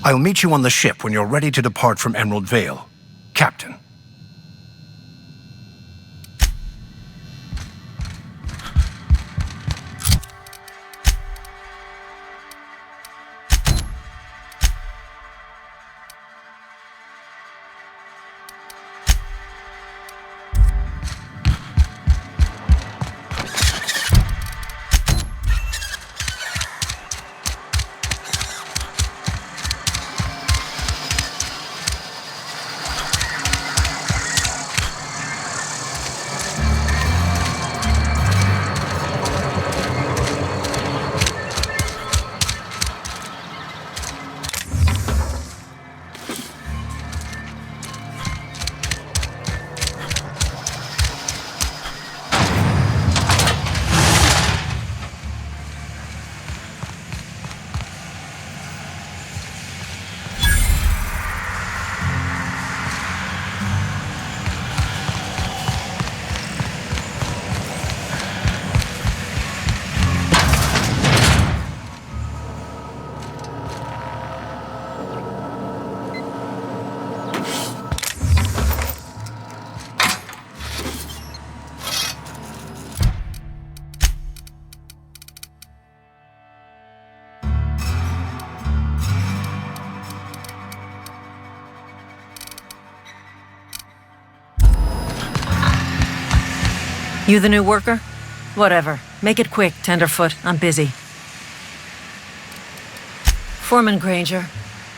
I'll meet you on the ship when you're ready to depart from Emerald Vale. Captain. You the new worker? Whatever. Make it quick, Tenderfoot. I'm busy. Foreman Granger,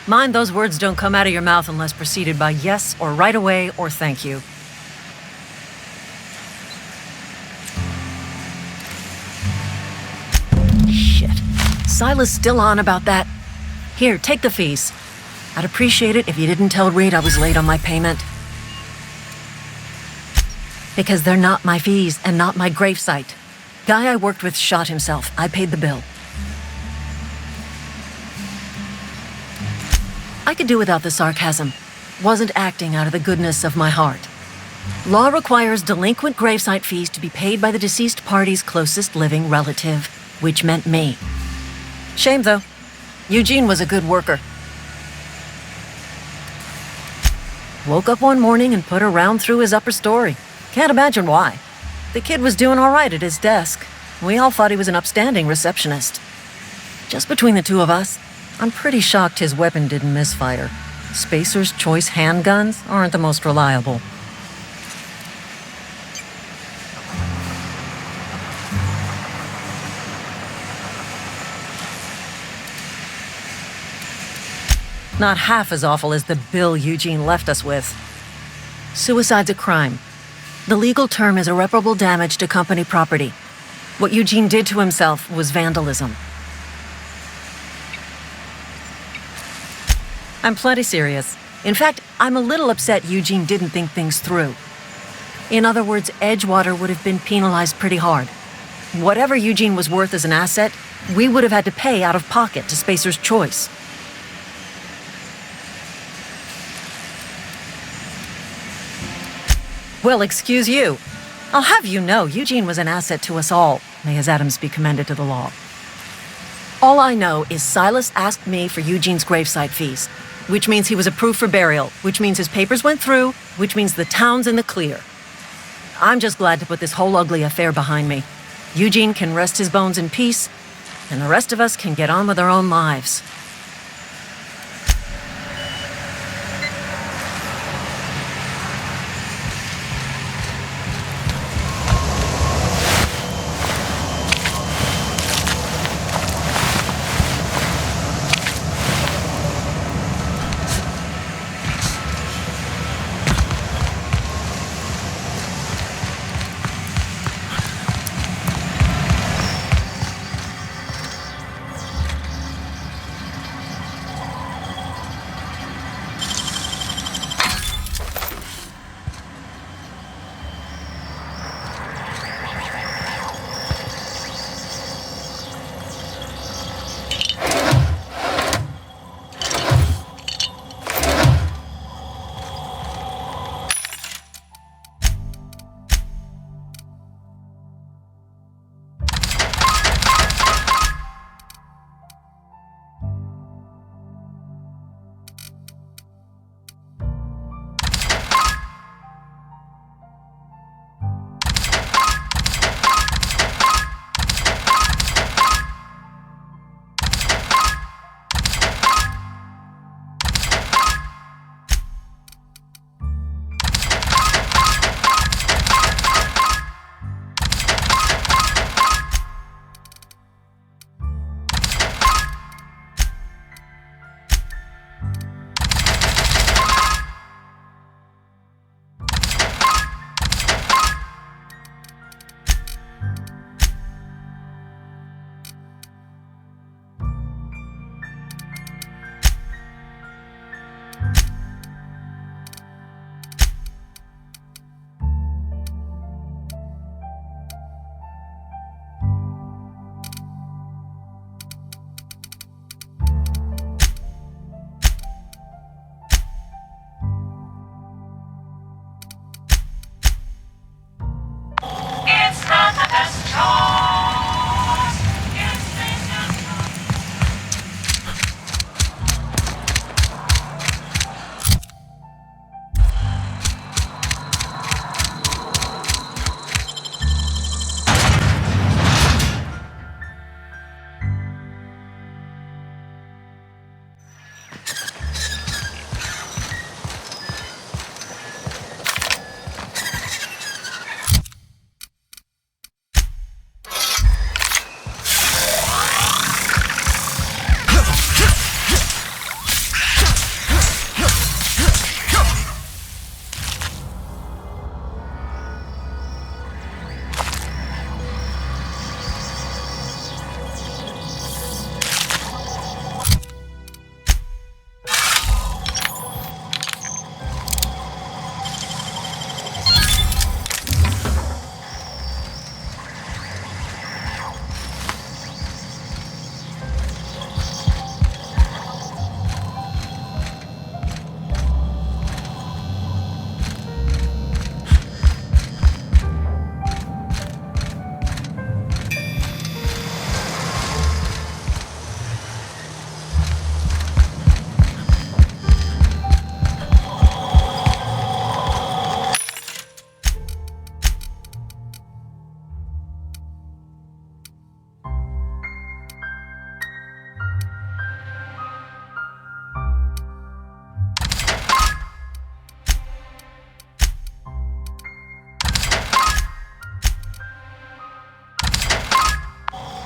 mind those words don't come out of your mouth unless preceded by yes or right away or thank you. Shit. Silas still on about that? Here, take the fees. I'd appreciate it if you didn't tell Reed I was late on my payment. Because they're not my fees and not my gravesite. Guy I worked with shot himself. I paid the bill. I could do without the sarcasm. Wasn't acting out of the goodness of my heart. Law requires delinquent gravesite fees to be paid by the deceased party's closest living relative, which meant me. Shame, though. Eugene was a good worker. Woke up one morning and put a round through his upper story. Can't imagine why. The kid was doing all right at his desk. We all thought he was an upstanding receptionist. Just between the two of us, I'm pretty shocked his weapon didn't misfire. Spacer's Choice handguns aren't the most reliable. Not half as awful as the bill Eugene left us with. Suicide's a crime. The legal term is irreparable damage to company property. What Eugene did to himself was vandalism. I'm plenty serious. In fact, I'm a little upset Eugene didn't think things through. In other words, Edgewater would have been penalized pretty hard. Whatever Eugene was worth as an asset, we would have had to pay out of pocket to Spacer's Choice. Well, excuse you. I'll have you know, Eugene was an asset to us all. May his atoms be commended to the law. All I know is Silas asked me for Eugene's gravesite fees, which means he was approved for burial, which means his papers went through, which means the town's in the clear. I'm just glad to put this whole ugly affair behind me. Eugene can rest his bones in peace, and the rest of us can get on with our own lives. It's not the best choice.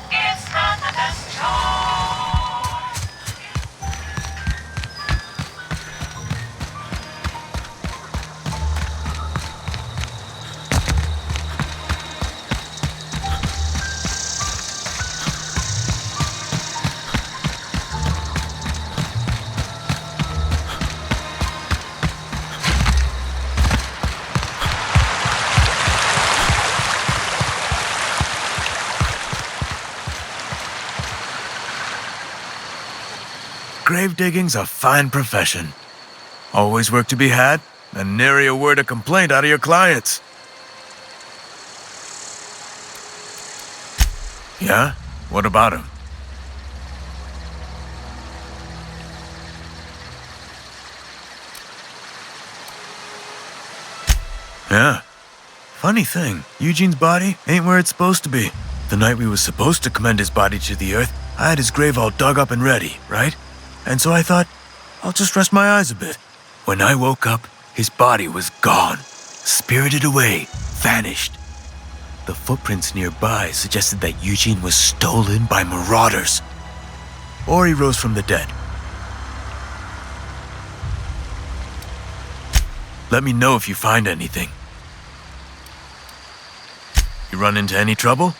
It's not the best choice. Grave digging's a fine profession. Always work to be had, and nary a word of complaint out of your clients. Yeah? What about him? Yeah. Funny thing, Eugene's body ain't where it's supposed to be. The night we was supposed to commend his body to the earth, I had his grave all dug up and ready, right? And so I thought, I'll just rest my eyes a bit. When I woke up, his body was gone. Spirited away, vanished. The footprints nearby suggested that Eugene was stolen by marauders. Or he rose from the dead. Let me know if you find anything. You run into any trouble?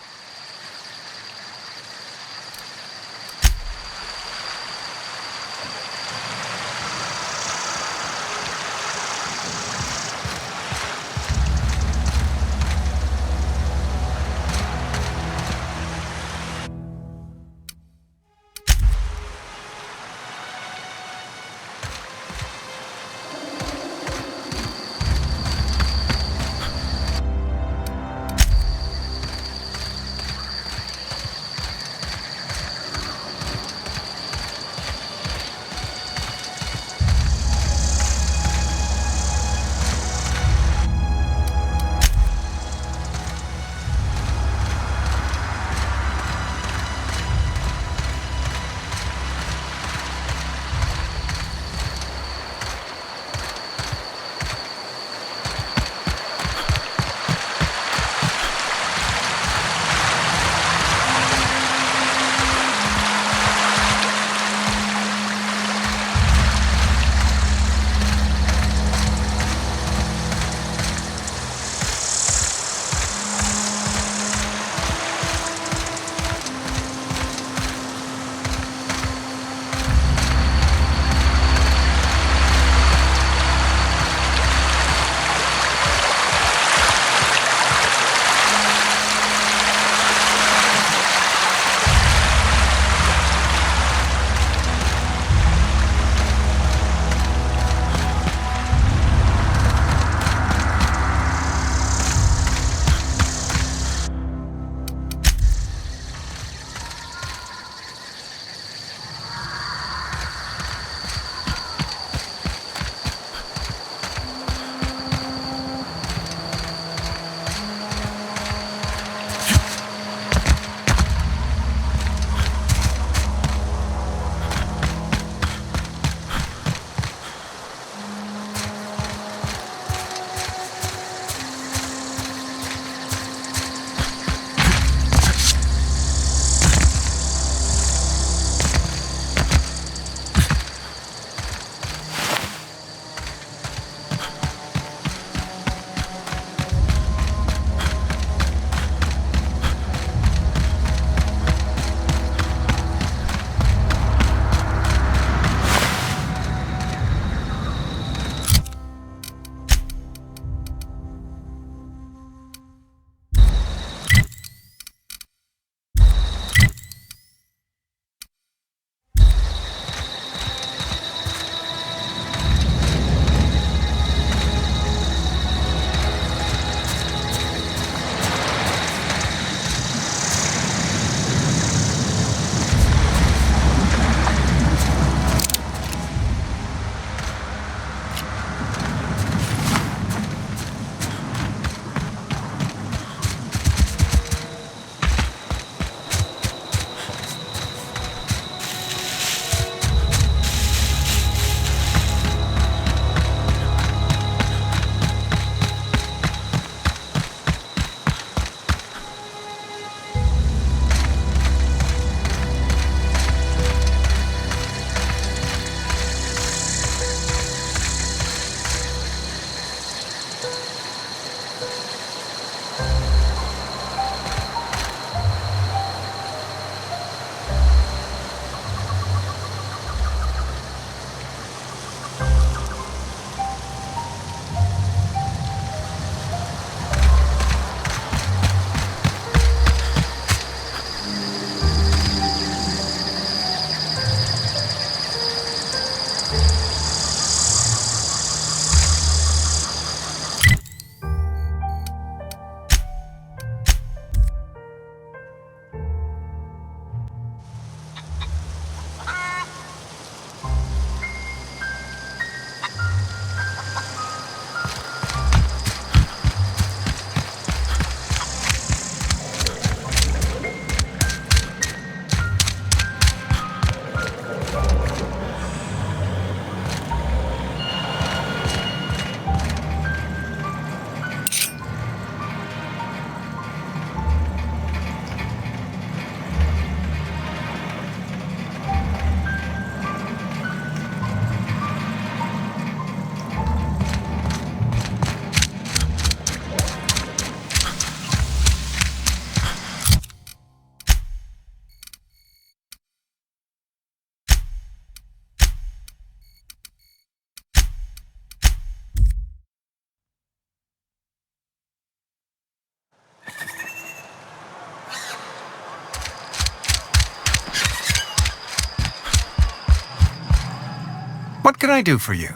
What can I do for you?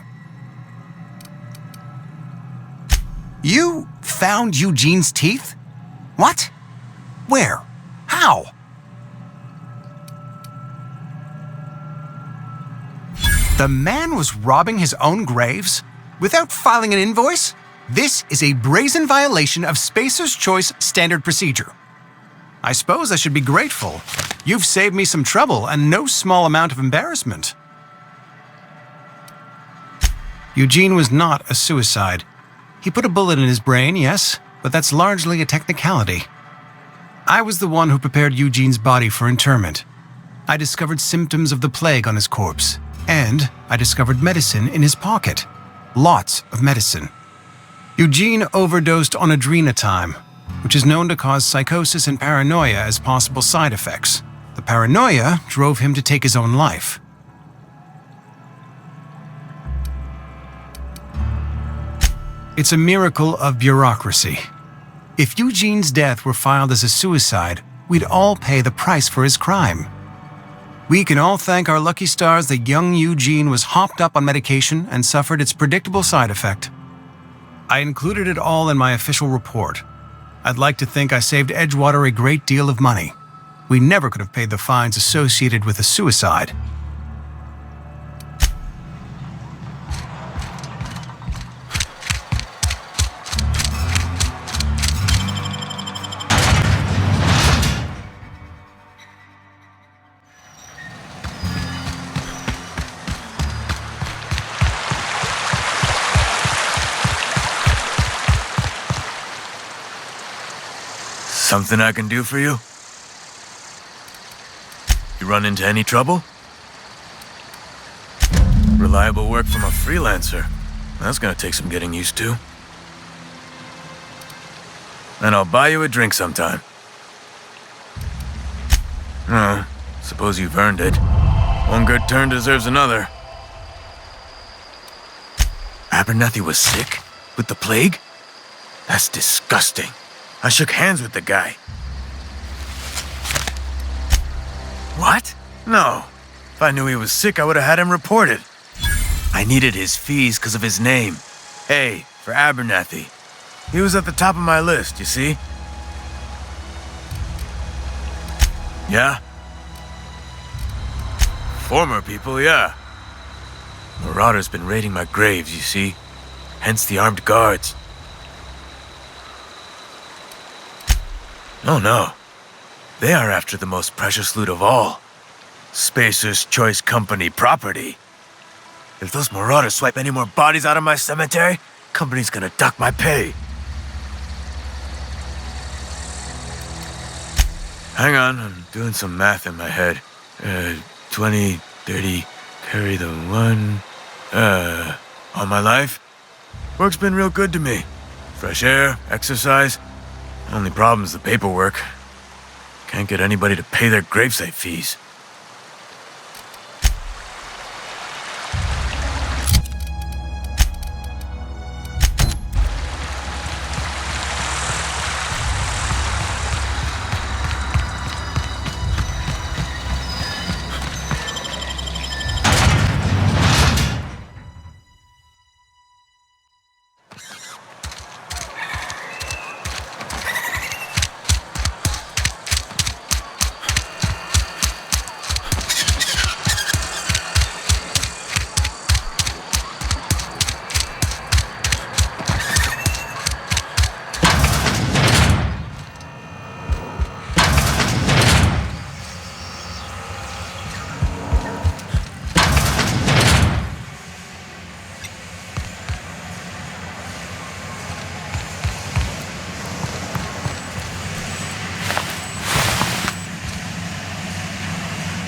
You found Eugene's teeth? What? Where? How? The man was robbing his own graves without filing an invoice? This is a brazen violation of Spacer's Choice standard procedure. I suppose I should be grateful. You've saved me some trouble and no small amount of embarrassment. Eugene was not a suicide. He put a bullet in his brain, yes, but that's largely a technicality. I was the one who prepared Eugene's body for interment. I discovered symptoms of the plague on his corpse, and I discovered medicine in his pocket. Lots of medicine. Eugene overdosed on adrenatime, which is known to cause psychosis and paranoia as possible side effects. The paranoia drove him to take his own life. It's a miracle of bureaucracy. If Eugene's death were filed as a suicide, we'd all pay the price for his crime. We can all thank our lucky stars that young Eugene was hopped up on medication and suffered its predictable side effect. I included it all in my official report. I'd like to think I saved Edgewater a great deal of money. We never could have paid the fines associated with a suicide. Something I can do for you? You run into any trouble? Reliable work from a freelancer. That's gonna take some getting used to. And I'll buy you a drink sometime. Suppose you've earned it. One good turn deserves another. Abernathy was sick? With the plague? That's disgusting. I shook hands with the guy. What? No. If I knew he was sick, I would have had him reported. I needed his fees because of his name. A for Abernathy. He was at the top of my list, you see? Yeah? Former people, yeah. Marauders been raiding my graves, you see? Hence the armed guards. Oh no. They are after the most precious loot of all. Spacer's Choice Company property. If those marauders swipe any more bodies out of my cemetery, company's gonna dock my pay. Hang on, I'm doing some math in my head. 20, 30, carry the one. All my life? Work's been real good to me. Fresh air, exercise. Only problem's the paperwork. Can't get anybody to pay their gravesite fees.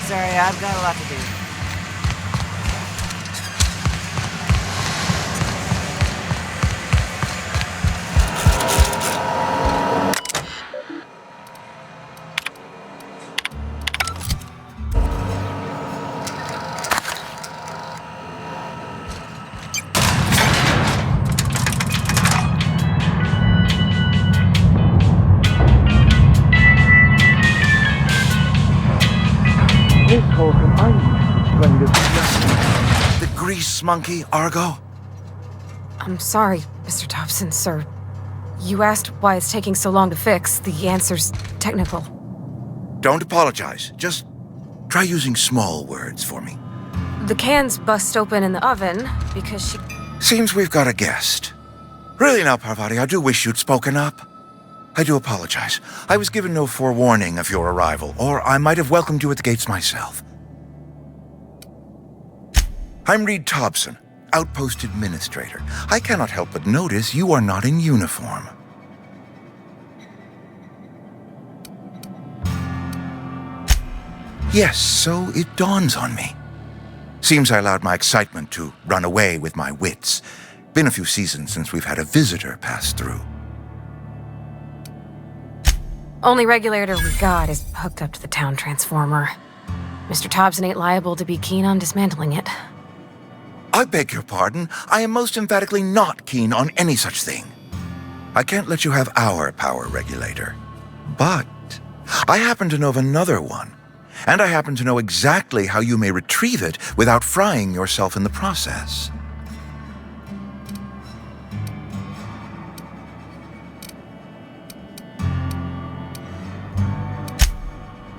Sorry, I've got a lot to do. This call from Ivy. monkey, Argo? I'm sorry, Mr. Thompson, sir. You asked why it's taking so long to fix. The answer's technical. Don't apologize. Just try using small words for me. The cans bust open in the oven because she... Seems we've got a guest. Really now, Parvati, I do wish you'd spoken up. I do apologize. I was given no forewarning of your arrival, or I might have welcomed you at the gates myself. I'm Reed Thompson, Outpost Administrator. I cannot help but notice you are not in uniform. Yes, so it dawns on me. Seems I allowed my excitement to run away with my wits. Been a few seasons since we've had a visitor pass through. Only regulator we got is hooked up to the town transformer. Mr. Thompson ain't liable to be keen on dismantling it. I beg your pardon. I am most emphatically not keen on any such thing. I can't let you have our power regulator. But I happen to know of another one. And I happen to know exactly how you may retrieve it without frying yourself in the process.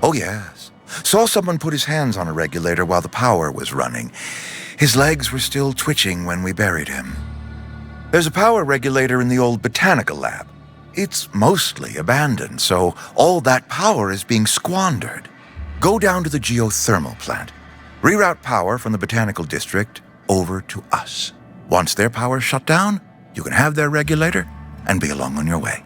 Oh, yes. Saw someone put his hands on a regulator while the power was running. His legs were still twitching when we buried him. There's a power regulator in the old botanical lab. It's mostly abandoned, so all that power is being squandered. Go down to the geothermal plant. Reroute power from the botanical district over to us. Once their power's shut down, you can have their regulator and be along on your way.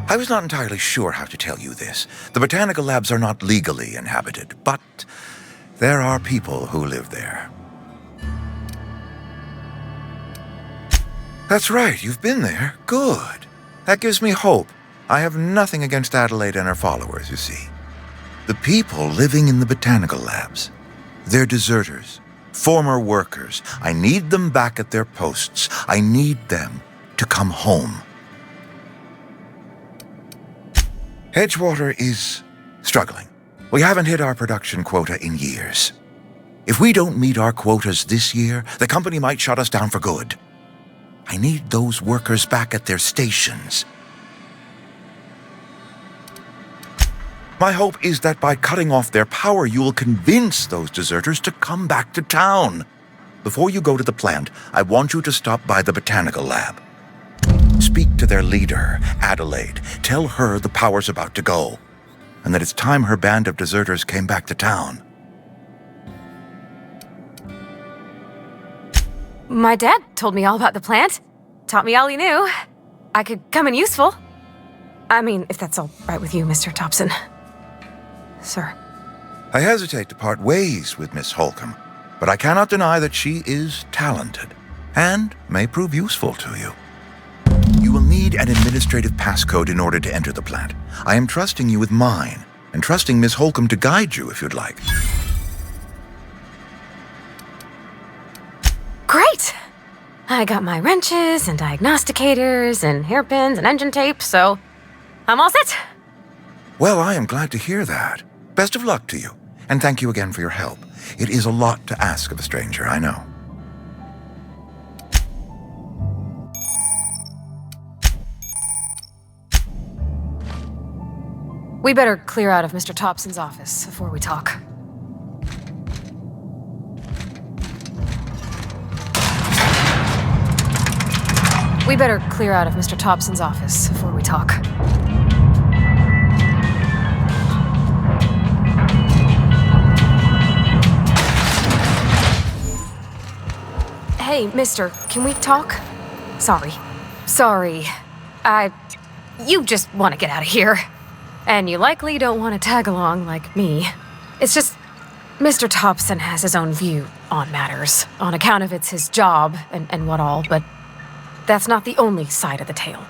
I was not entirely sure how to tell you this. The botanical labs are not legally inhabited, but there are people who live there. That's right, you've been there. Good. That gives me hope. I have nothing against Adelaide and her followers, you see. The people living in the botanical labs, they're deserters, former workers. I need them back at their posts. I need them to come home. Edgewater is struggling. We haven't hit our production quota in years. If we don't meet our quotas this year, the company might shut us down for good. I need those workers back at their stations. My hope is that by cutting off their power, you will convince those deserters to come back to town. Before you go to the plant, I want you to stop by the botanical lab. Speak to their leader, Adelaide. Tell her the power's about to go, and that it's time her band of deserters came back to town. My dad told me all about the plant. Taught me all he knew. I could come in useful. I mean, if that's all right with you, Mr. Thompson. Sir. I hesitate to part ways with Miss Holcomb, but I cannot deny that she is talented and may prove useful to you. You will need an administrative passcode in order to enter the plant. I am trusting you with mine, and trusting Miss Holcomb to guide you if you'd like. Great! I got my wrenches and diagnosticators and hairpins and engine tape, so I'm all set. Well, I am glad to hear that. Best of luck to you, and thank you again for your help. It is a lot to ask of a stranger, I know. We better clear out of Mr. Thompson's office before we talk. We better clear out of Mr. Thompson's office before we talk. Hey, mister, can we talk? Sorry. You just want to get out of here. And you likely don't want to tag along like me. It's just, Mr. Thompson has his own view on matters, on account of it's his job and what all, but that's not the only side of the tale.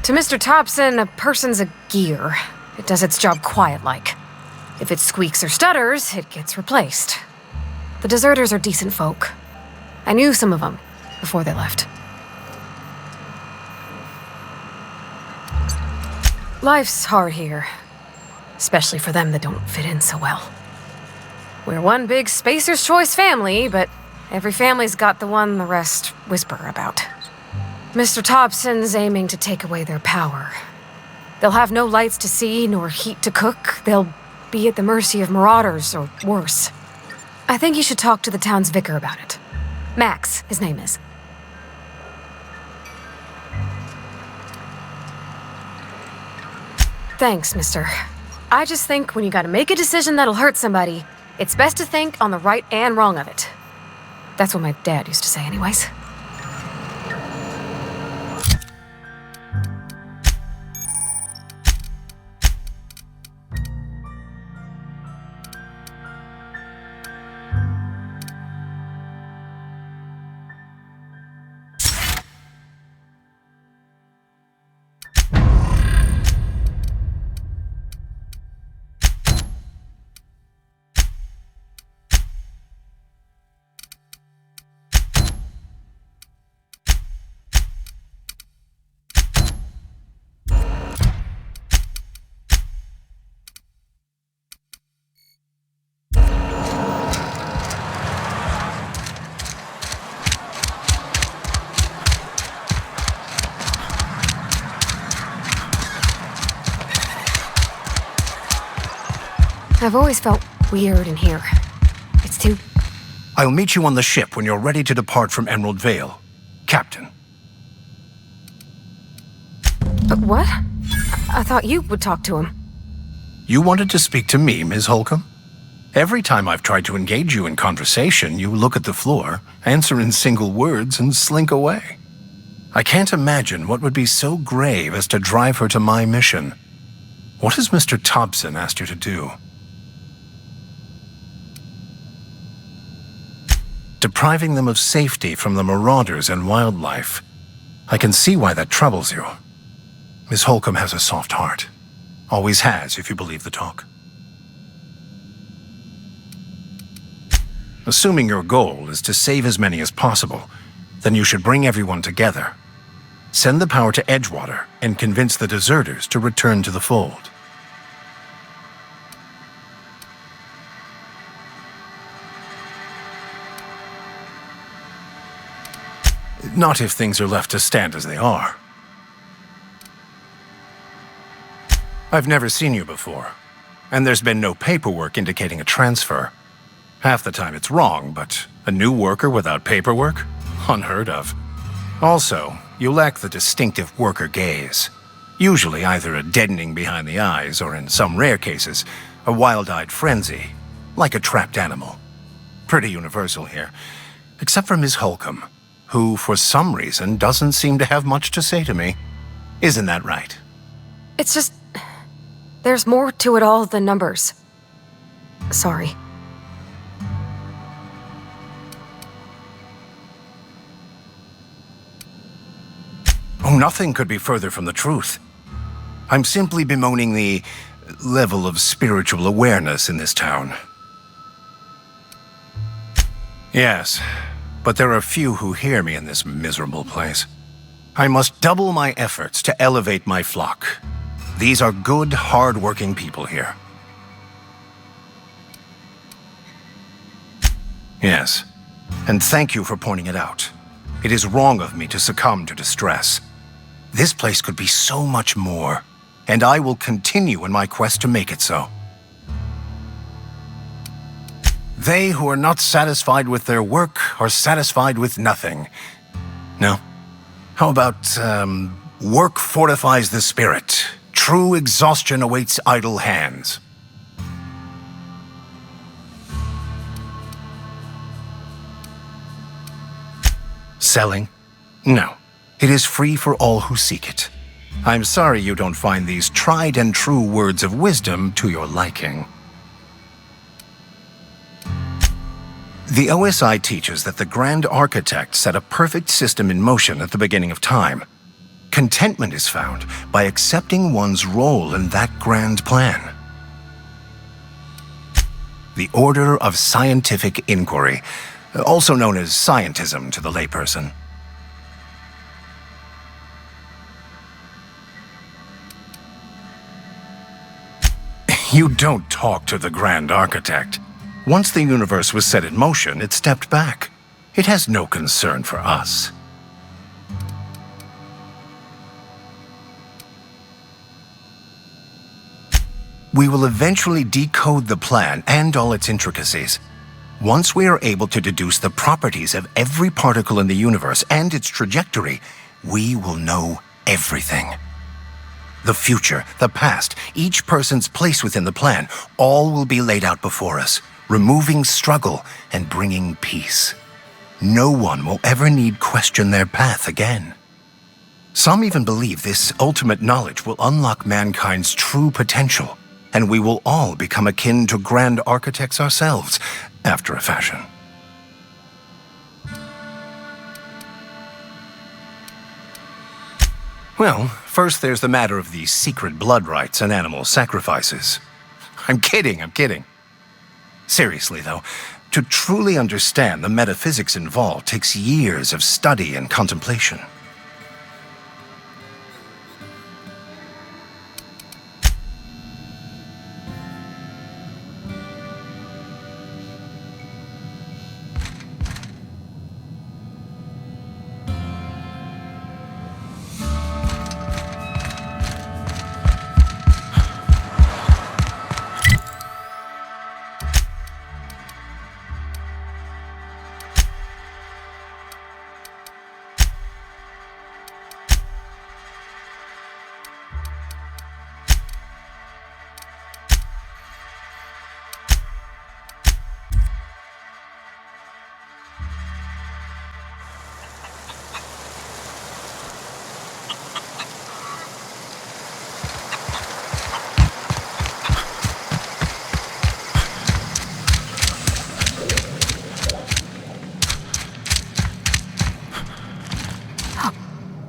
To Mr. Thompson, a person's a gear. It does its job quiet-like. If it squeaks or stutters, it gets replaced. The deserters are decent folk. I knew some of them before they left. Life's hard here, especially for them that don't fit in so well. We're one big Spacer's Choice family, but every family's got the one the rest whisper about. Mr. Thompson's aiming to take away their power. They'll have no lights to see, nor heat to cook. They'll be at the mercy of marauders, or worse. I think you should talk to the town's vicar about it. Max, his name is. Thanks, mister. I just think when you gotta make a decision that'll hurt somebody, it's best to think on the right and wrong of it. That's what my dad used to say anyways. I've always felt weird in here. It's too... I'll meet you on the ship when you're ready to depart from Emerald Vale. Captain. What? I thought you would talk to him. You wanted to speak to me, Ms. Holcomb? Every time I've tried to engage you in conversation, you look at the floor, answer in single words, and slink away. I can't imagine what would be so grave as to drive her to my mission. What has Mr. Thompson asked you to do? Depriving them of safety from the marauders and wildlife. I can see why that troubles you. Miss Holcomb has a soft heart. Always has, if you believe the talk. Assuming your goal is to save as many as possible, then you should bring everyone together. Send the power to Edgewater and convince the deserters to return to the fold. Not if things are left to stand as they are. I've never seen you before, and there's been no paperwork indicating a transfer. Half the time it's wrong, but a new worker without paperwork? Unheard of. Also, you lack the distinctive worker gaze. Usually either a deadening behind the eyes, or in some rare cases, a wild-eyed frenzy, like a trapped animal. Pretty universal here, except for Miss Holcomb, who, for some reason, doesn't seem to have much to say to me. Isn't that right? It's just... there's more to it all than numbers. Sorry. Oh, nothing could be further from the truth. I'm simply bemoaning the level of spiritual awareness in this town. Yes, but there are few who hear me in this miserable place. I must double my efforts to elevate my flock. These are good, hard-working people here. Yes, and thank you for pointing it out. It is wrong of me to succumb to distress. This place could be so much more, and I will continue in my quest to make it so. They who are not satisfied with their work are satisfied with nothing. No? How about, work fortifies the spirit. True exhaustion awaits idle hands. Selling? No. It is free for all who seek it. I'm sorry you don't find these tried and true words of wisdom to your liking. The OSI teaches that the Grand Architect set a perfect system in motion at the beginning of time. Contentment is found by accepting one's role in that grand plan. The Order of Scientific Inquiry, also known as scientism to the layperson. You don't talk to the Grand Architect. Once the universe was set in motion, it stepped back. It has no concern for us. We will eventually decode the plan and all its intricacies. Once we are able to deduce the properties of every particle in the universe and its trajectory, we will know everything. The future, the past, each person's place within the plan, all will be laid out before us, removing struggle and bringing peace. No one will ever need question their path again. Some even believe this ultimate knowledge will unlock mankind's true potential, and we will all become akin to grand architects ourselves, after a fashion. Well, first there's the matter of the secret blood rites and animal sacrifices. I'm kidding. Seriously, though, to truly understand the metaphysics involved takes years of study and contemplation.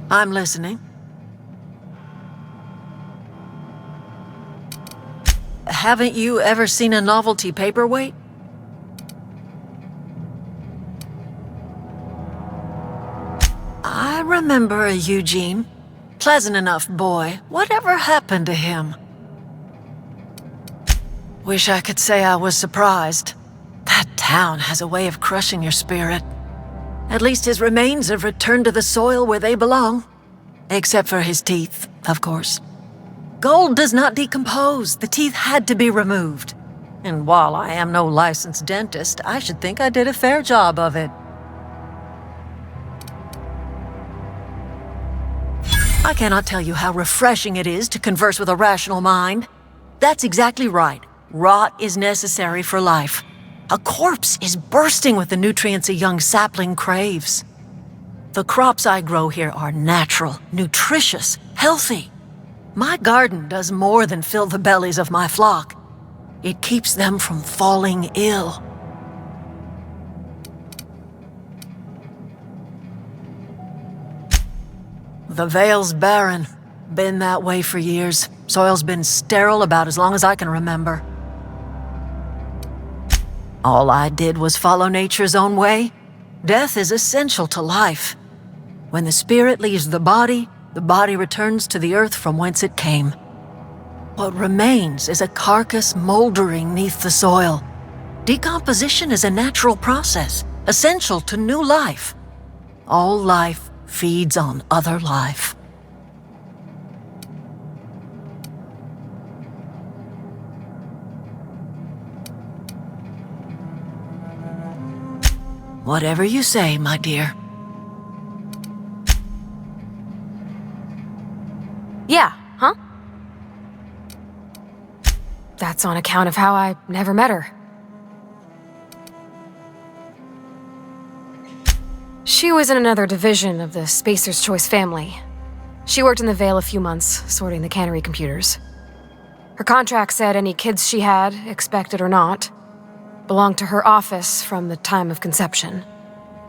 I'm listening. Haven't you ever seen a novelty paperweight? I remember a Eugene. Pleasant enough boy. Whatever happened to him? Wish I could say I was surprised. That town has a way of crushing your spirit. At least his remains have returned to the soil where they belong. Except for his teeth, of course. Gold does not decompose. The teeth had to be removed. And while I am no licensed dentist, I should think I did a fair job of it. I cannot tell you how refreshing it is to converse with a rational mind. That's exactly right. Rot is necessary for life. A corpse is bursting with the nutrients a young sapling craves. The crops I grow here are natural, nutritious, healthy. My garden does more than fill the bellies of my flock. It keeps them from falling ill. The Vale's barren. Been that way for years. Soil's been sterile about as long as I can remember. All I did was follow nature's own way. Death is essential to life. When the spirit leaves the body returns to the earth from whence it came. What remains is a carcass moldering neath the soil. Decomposition is a natural process, essential to new life. All life feeds on other life. Whatever you say, my dear. Yeah, huh? That's on account of how I never met her. She was in another division of the Spacer's Choice family. She worked in the Vale a few months, sorting the cannery computers. Her contract said any kids she had, expected or not, belonged to her office from the time of conception.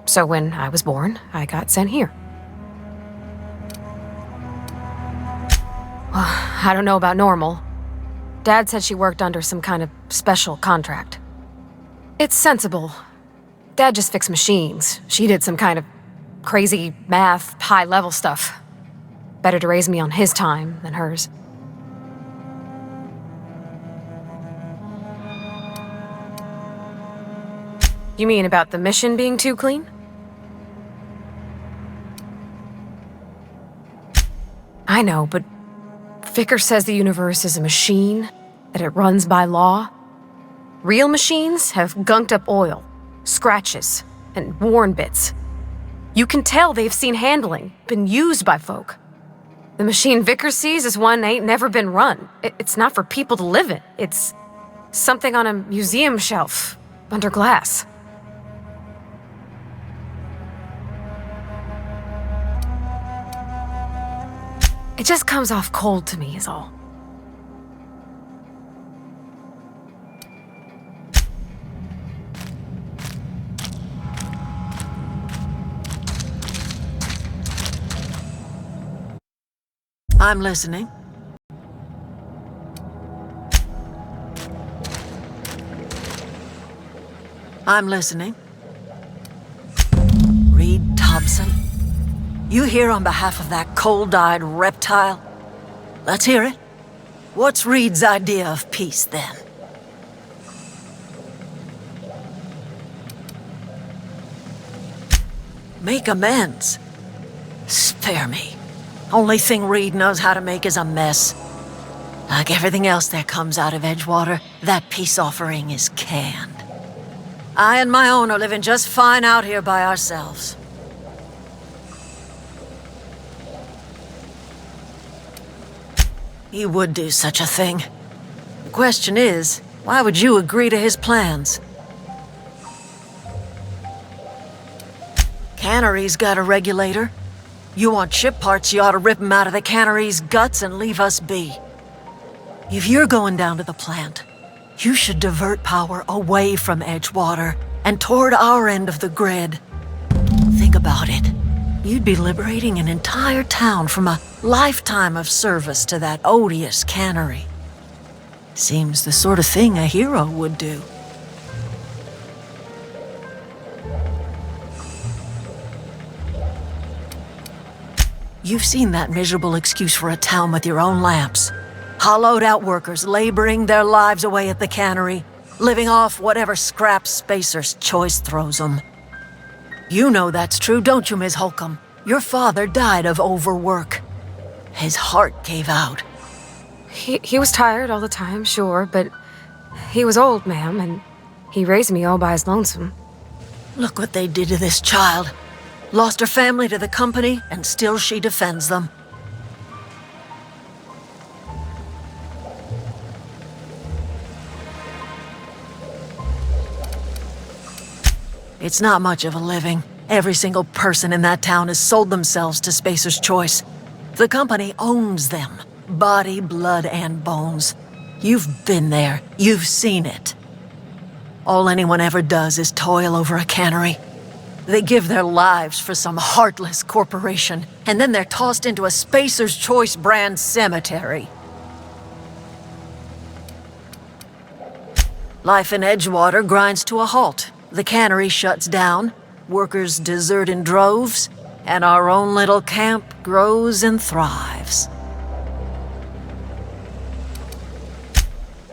So when I was born, I got sent here. Well, I don't know about normal. Dad said she worked under some kind of special contract. It's sensible. Dad just fixed machines. She did some kind of crazy math, high-level stuff. Better to raise me on his time than hers. You mean about the mission being too clean? I know, but Vicker says the universe is a machine, that it runs by law. Real machines have gunked up oil, scratches, and worn bits. You can tell they've seen handling, been used by folk. The machine Vicker sees is one ain't never been run. It's not for people to live in. It's something on a museum shelf, under glass. It just comes off cold to me, is all. I'm listening. I'm listening. Reed Thompson? You here on behalf of that cold-eyed reptile? Let's hear it. What's Reed's idea of peace, then? Make amends. Spare me. Only thing Reed knows how to make is a mess. Like everything else that comes out of Edgewater, that peace offering is canned. I and my own are living just fine out here by ourselves. He would do such a thing. The question is, why would you agree to his plans? Cannery's got a regulator. You want ship parts, you ought to rip 'em out of the cannery's guts and leave us be. If you're going down to the plant, you should divert power away from Edgewater and toward our end of the grid. Think about it. You'd be liberating an entire town from a lifetime of service to that odious cannery. Seems the sort of thing a hero would do. You've seen that miserable excuse for a town with your own lamps. Hollowed out workers laboring their lives away at the cannery, living off whatever scraps Spacer's Choice throws them. You know that's true, don't you, Ms. Holcomb? Your father died of overwork. His heart gave out. He was tired all the time, sure, but he was old, ma'am, and he raised me all by his lonesome. Look what they did to this child. Lost her family to the company, and still she defends them. It's not much of a living. Every single person in that town has sold themselves to Spacer's Choice. The company owns them. Body, blood, and bones. You've been there. You've seen it. All anyone ever does is toil over a cannery. They give their lives for some heartless corporation, and then they're tossed into a Spacer's Choice brand cemetery. Life in Edgewater grinds to a halt. The cannery shuts down, workers desert in droves, and our own little camp grows and thrives.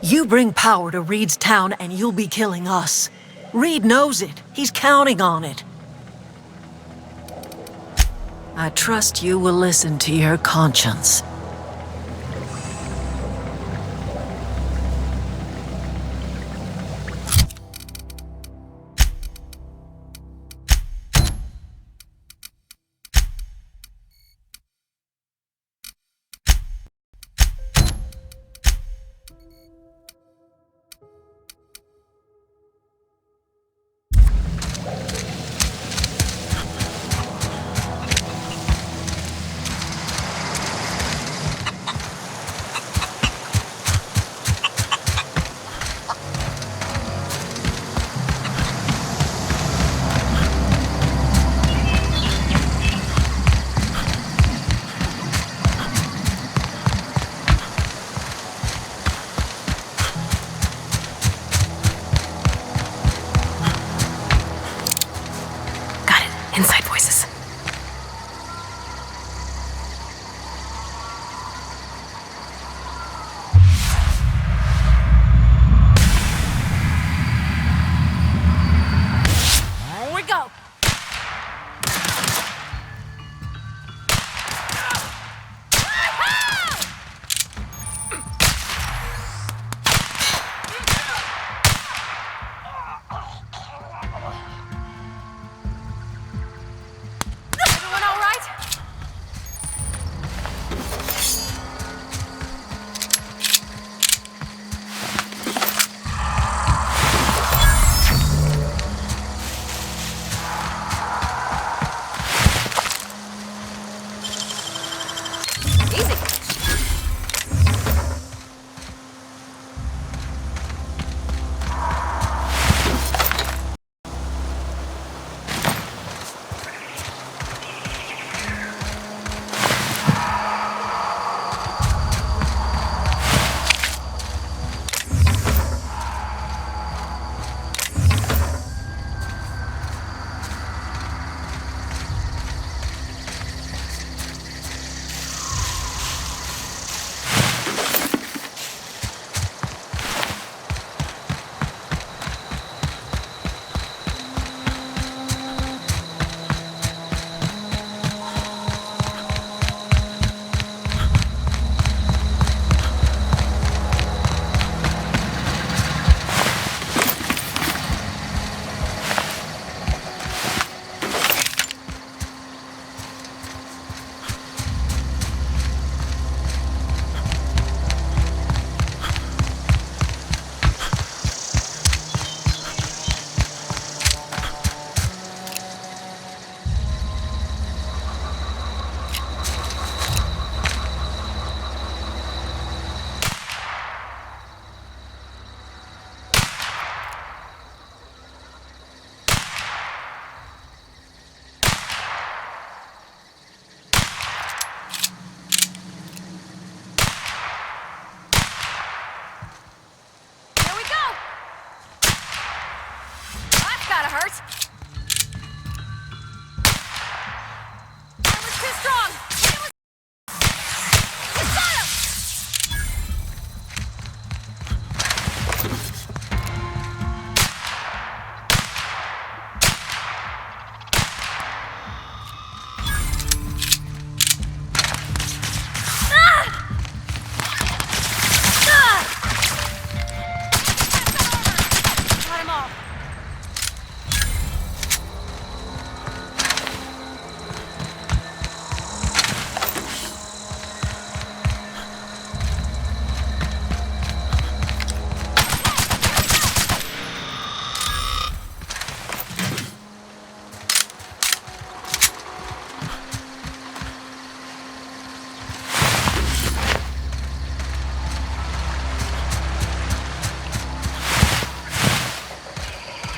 You bring power to Reed's town and you'll be killing us. Reed knows it. He's counting on it. I trust you will listen to your conscience. it! That was too strong! You got him! Got him all.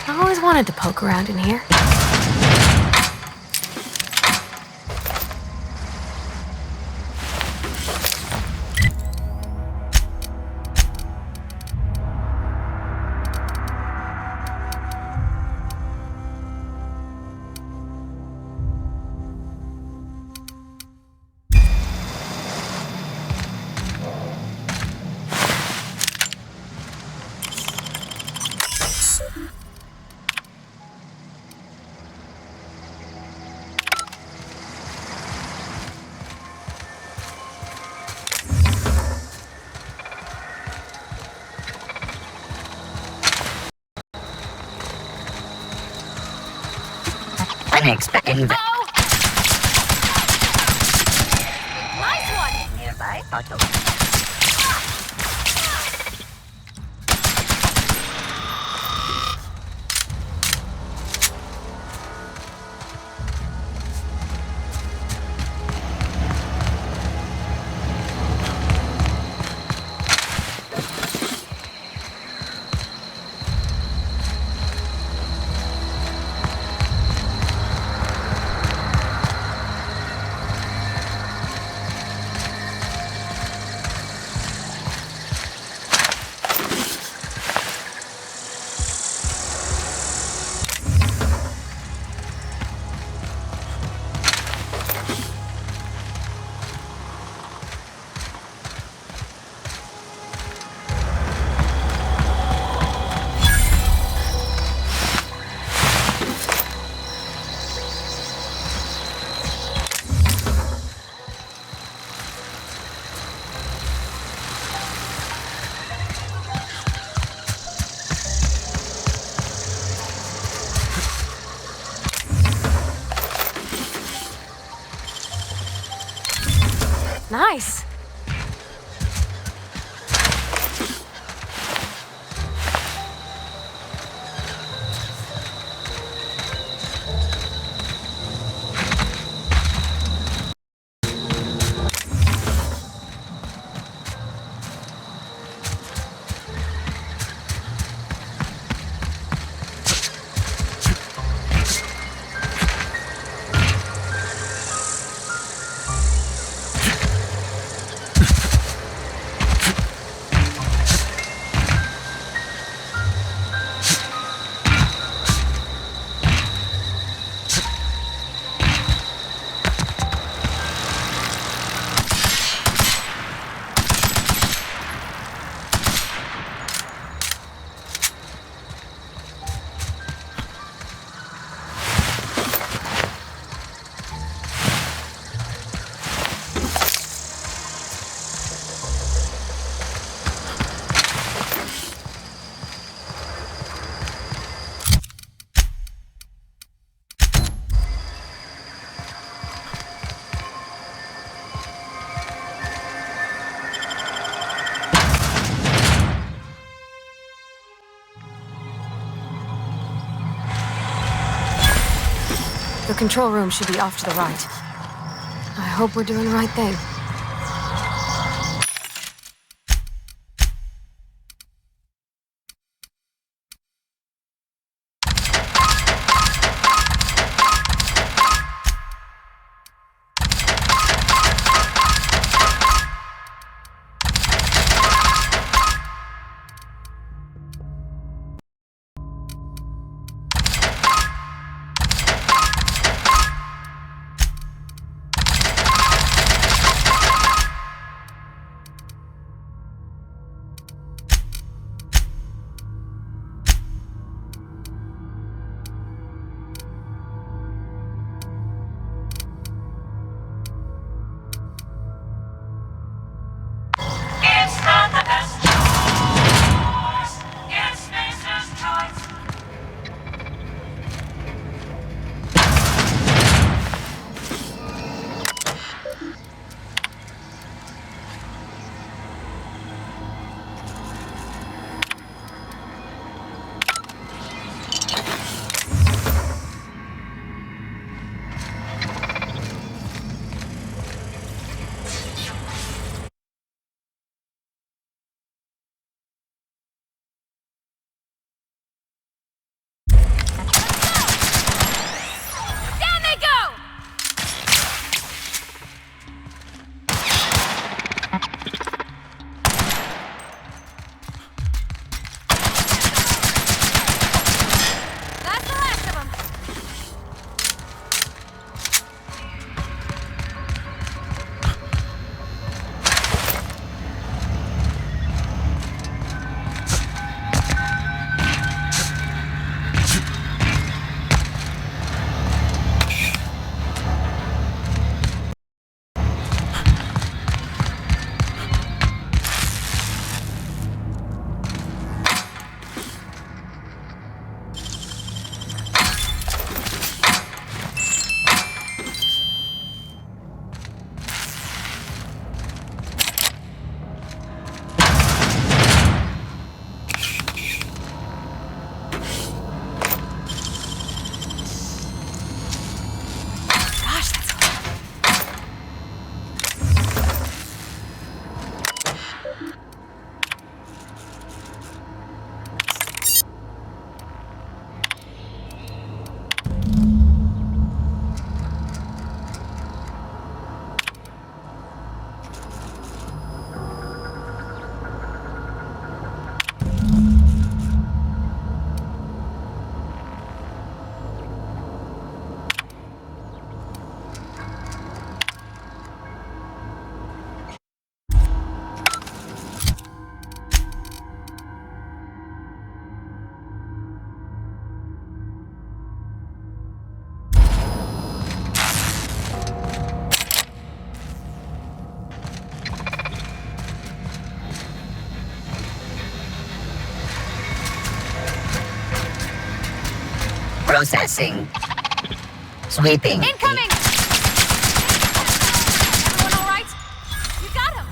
I always wanted to poke around in here. Unexpected Oh! Nice one! nearby auto. Nice. The control room should be off to the right. I hope we're doing the right thing. Processing. Sweeping. Incoming! Everyone all right? You got him!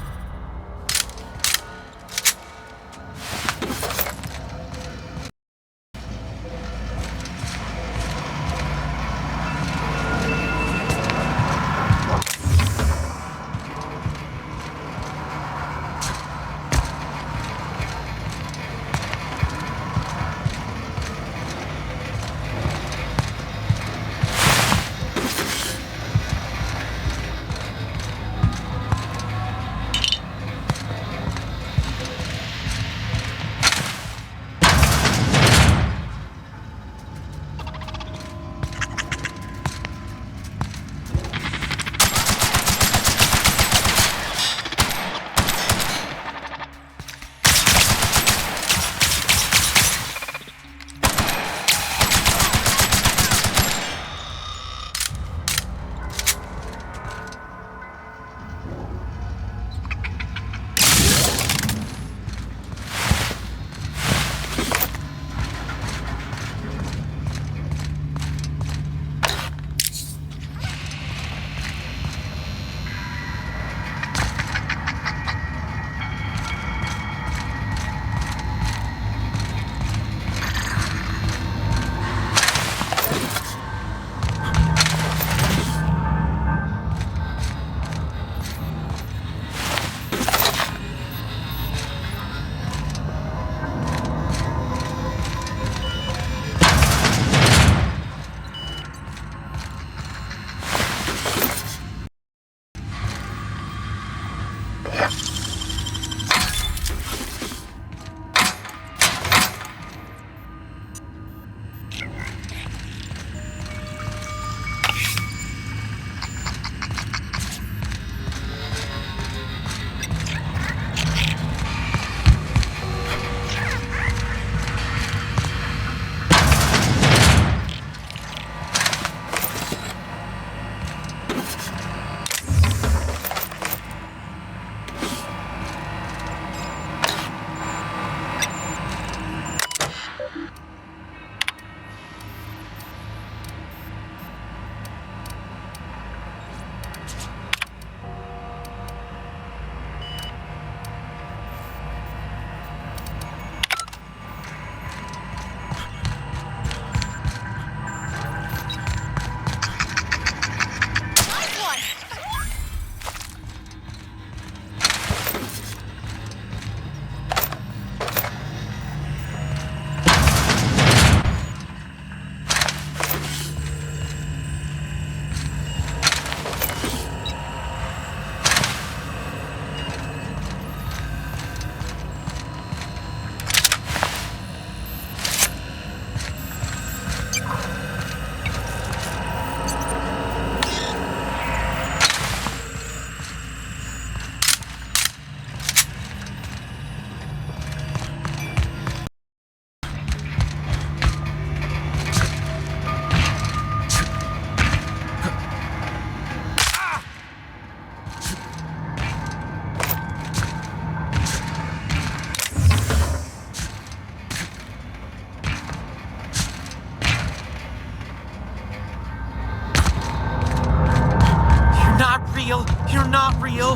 real. You're not real.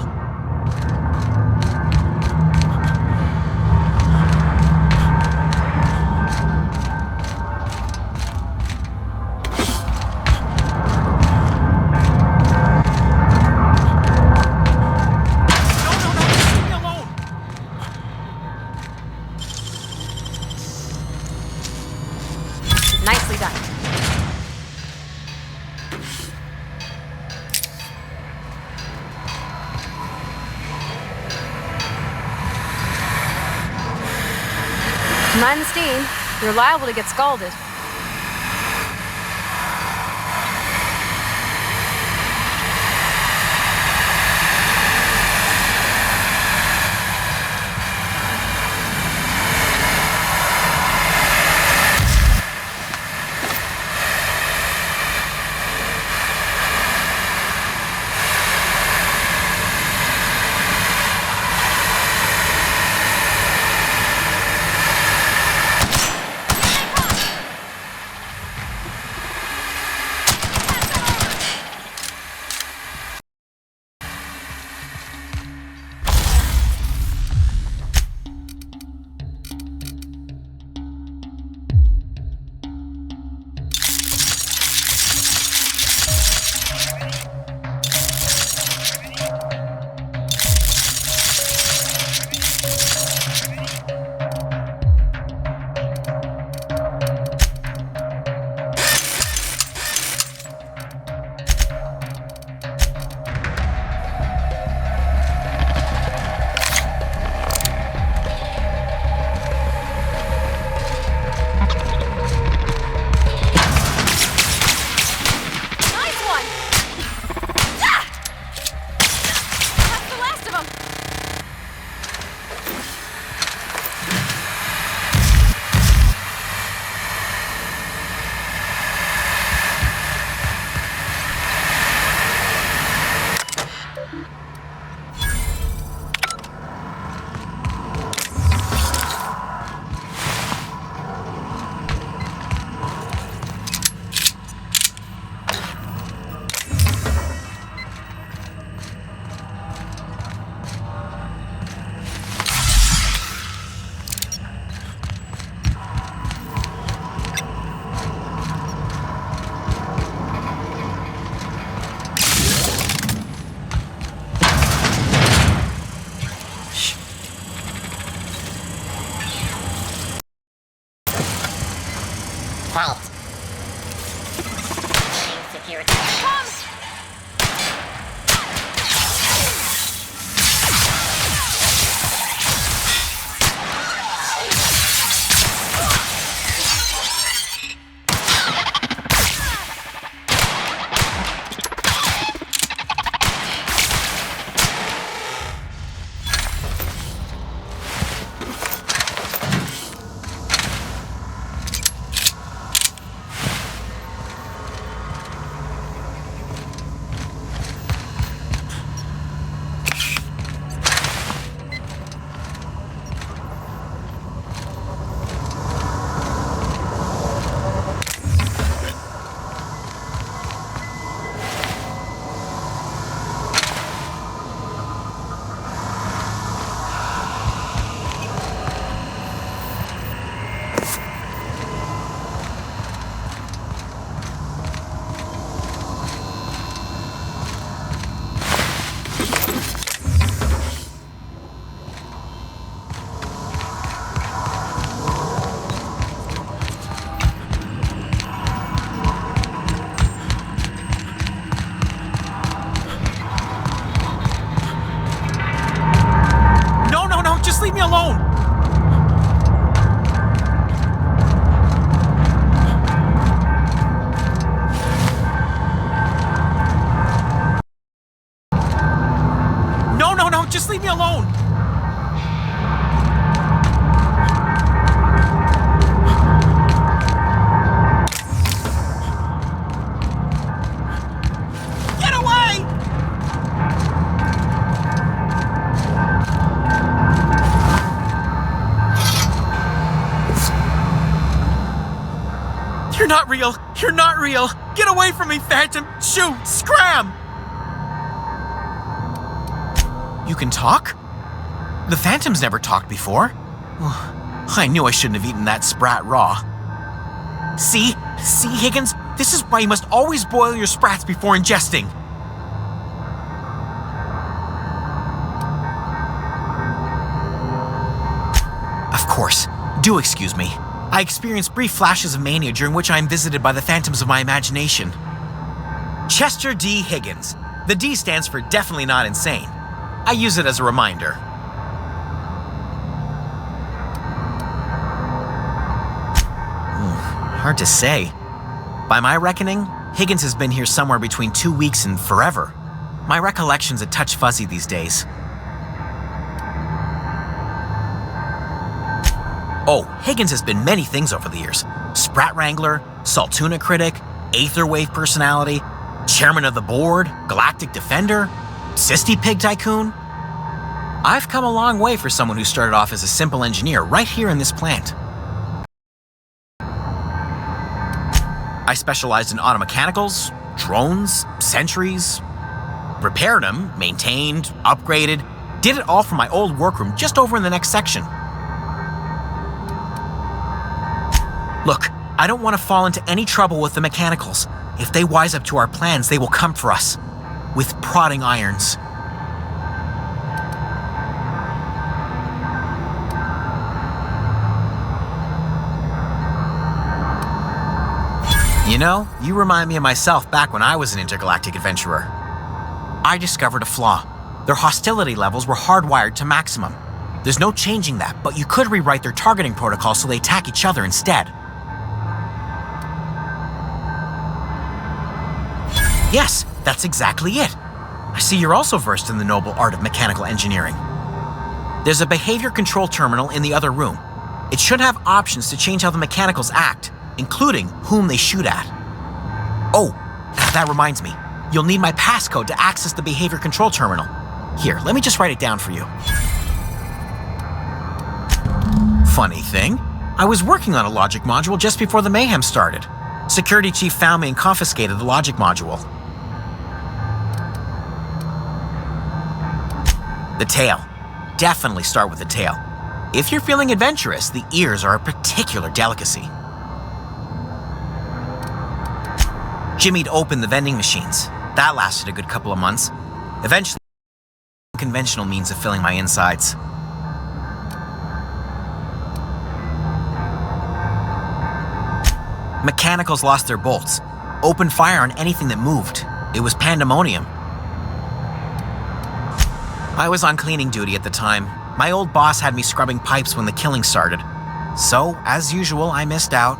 Nicely done. Mind the steam. You're liable to get scalded. Halt. Security. No, just leave me alone! No, just leave me alone! Get away! You're not real! You're not real! Get away from me, Phantom! Shoot! Scram! You can talk? The Phantom's never talked before. I knew I shouldn't have eaten that sprat raw. See, Higgins? This is why you must always boil your sprats before ingesting. Of course. Do excuse me. I experience brief flashes of mania during which I am visited by the phantoms of my imagination. Chester D. Higgins. The D stands for definitely not insane. I use it as a reminder. Hard to say. By my reckoning, Higgins has been here somewhere between 2 weeks and forever. My recollection's a touch fuzzy these days. Oh, Higgins has been many things over the years. Sprat Wrangler, Saltuna Critic, Aetherwave Personality, Chairman of the Board, Galactic Defender, Sisty Pig Tycoon. I've come a long way for someone who started off as a simple engineer right here in this plant. I specialized in automechanicals, drones, sentries, repaired them, maintained, upgraded, did it all from my old workroom just over in the next section. Look, I don't want to fall into any trouble with the mechanicals. If they wise up to our plans, they will come for us with prodding irons. You know, you remind me of myself back when I was an intergalactic adventurer. I discovered a flaw. Their hostility levels were hardwired to maximum. There's no changing that, but you could rewrite their targeting protocol so they attack each other instead. Yes, that's exactly it. I see you're also versed in the noble art of mechanical engineering. There's a behavior control terminal in the other room. It should have options to change how the mechanicals act, including whom they shoot at. Oh, that reminds me. You'll need my passcode to access the behavior control terminal. Here, let me just write it down for you. Funny thing, I was working on a logic module just before the mayhem started. Security chief found me and confiscated the logic module. The tail. Definitely start with the tail. If you're feeling adventurous, the ears are a particular delicacy. Jimmy'd opened the vending machines. That lasted a good couple of months. Eventually, conventional means of filling my insides. Mechanicals lost their bolts. Opened fire on anything that moved. It was pandemonium. I was on cleaning duty at the time. My old boss had me scrubbing pipes when the killing started. So, as usual, I missed out.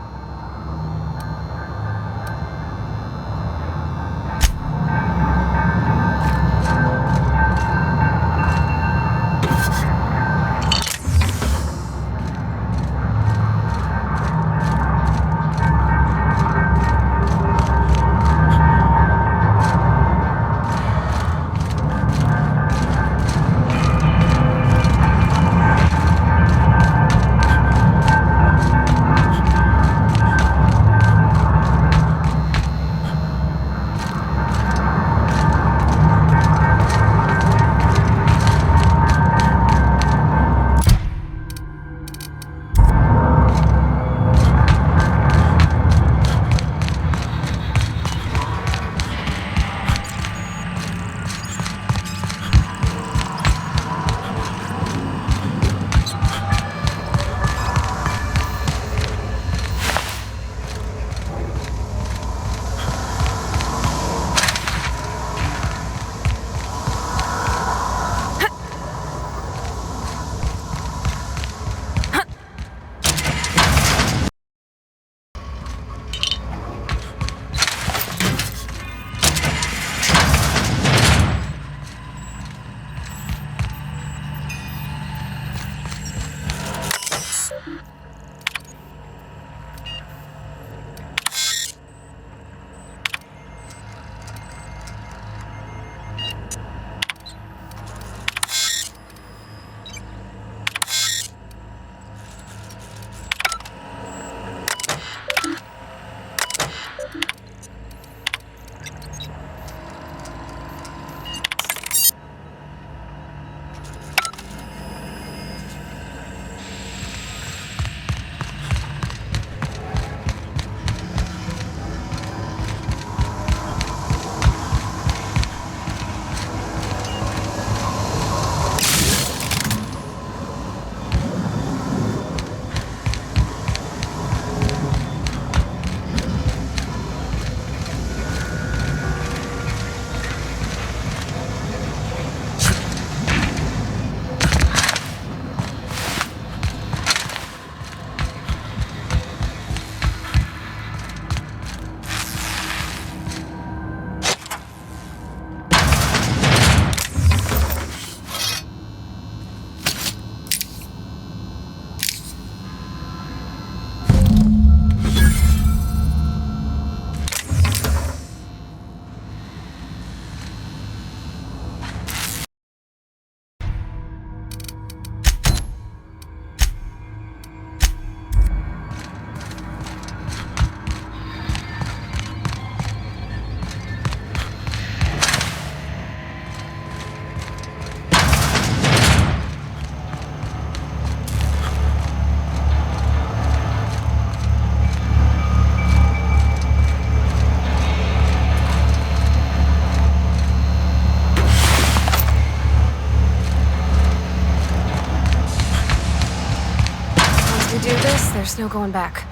There's no going back.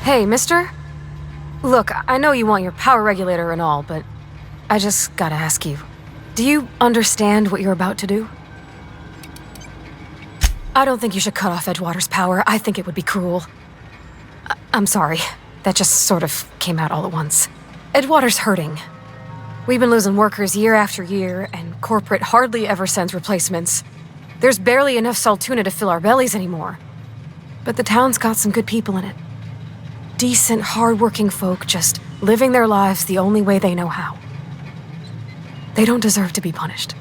Hey, mister? Look, I know you want your power regulator and all, but I just gotta ask you. Do you understand what you're about to do? I don't think you should cut off Edgewater's power. I think it would be cruel. I'm sorry. That just sort of came out all at once. Edgewater's hurting. We've been losing workers year after year, and corporate hardly ever sends replacements. There's barely enough Saltuna to fill our bellies anymore. But the town's got some good people in it. Decent, hard-working folk just living their lives the only way they know how. They don't deserve to be punished.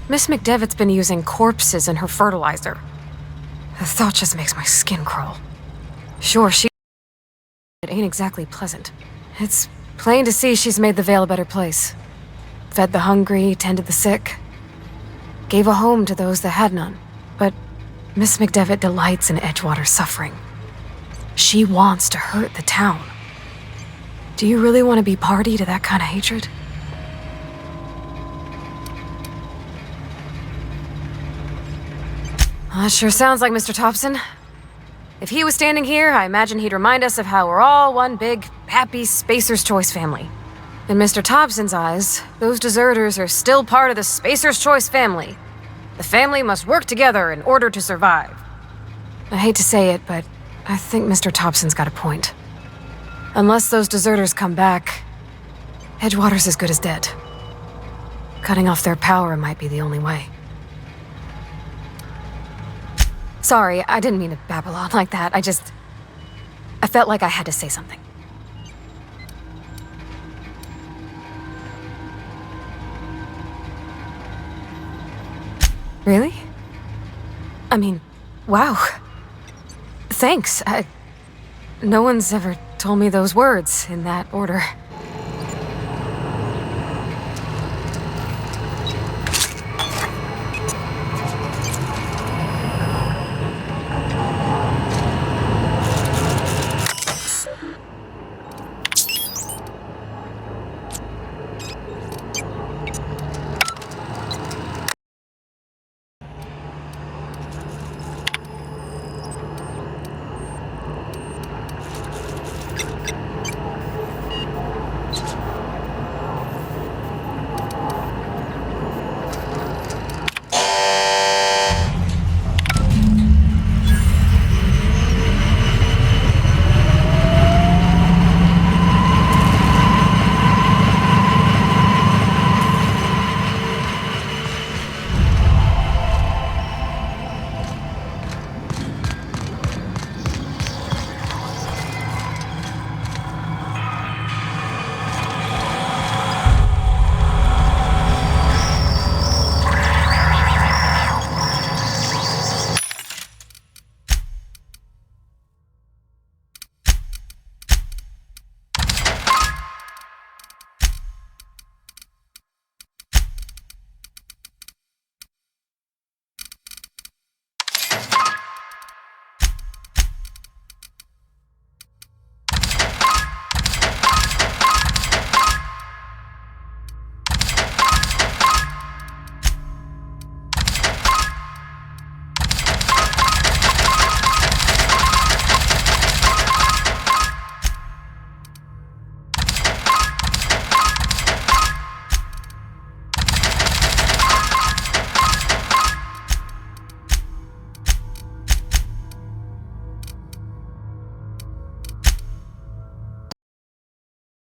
Miss McDevitt's been using corpses in her fertilizer. The thought just makes my skin crawl. Sure, it ain't exactly pleasant. It's plain to see she's made the Vale a better place. Fed the hungry, tended the sick. Gave a home to those that had none. But Miss McDevitt delights in Edgewater's suffering. She wants to hurt the town. Do you really want to be party to that kind of hatred? Well, that sure sounds like Mr. Thompson. If he was standing here, I imagine he'd remind us of how we're all one big, happy Spacer's Choice family. In Mr. Thompson's eyes, those deserters are still part of the Spacer's Choice family. The family must work together in order to survive. I hate to say it, but I think Mr. Thompson's got a point. Unless those deserters come back, Edgewater's as good as dead. Cutting off their power might be the only way. Sorry, I didn't mean to babble on like that. I felt like I had to say something. Really? I mean, wow. Thanks. No one's ever told me those words in that order.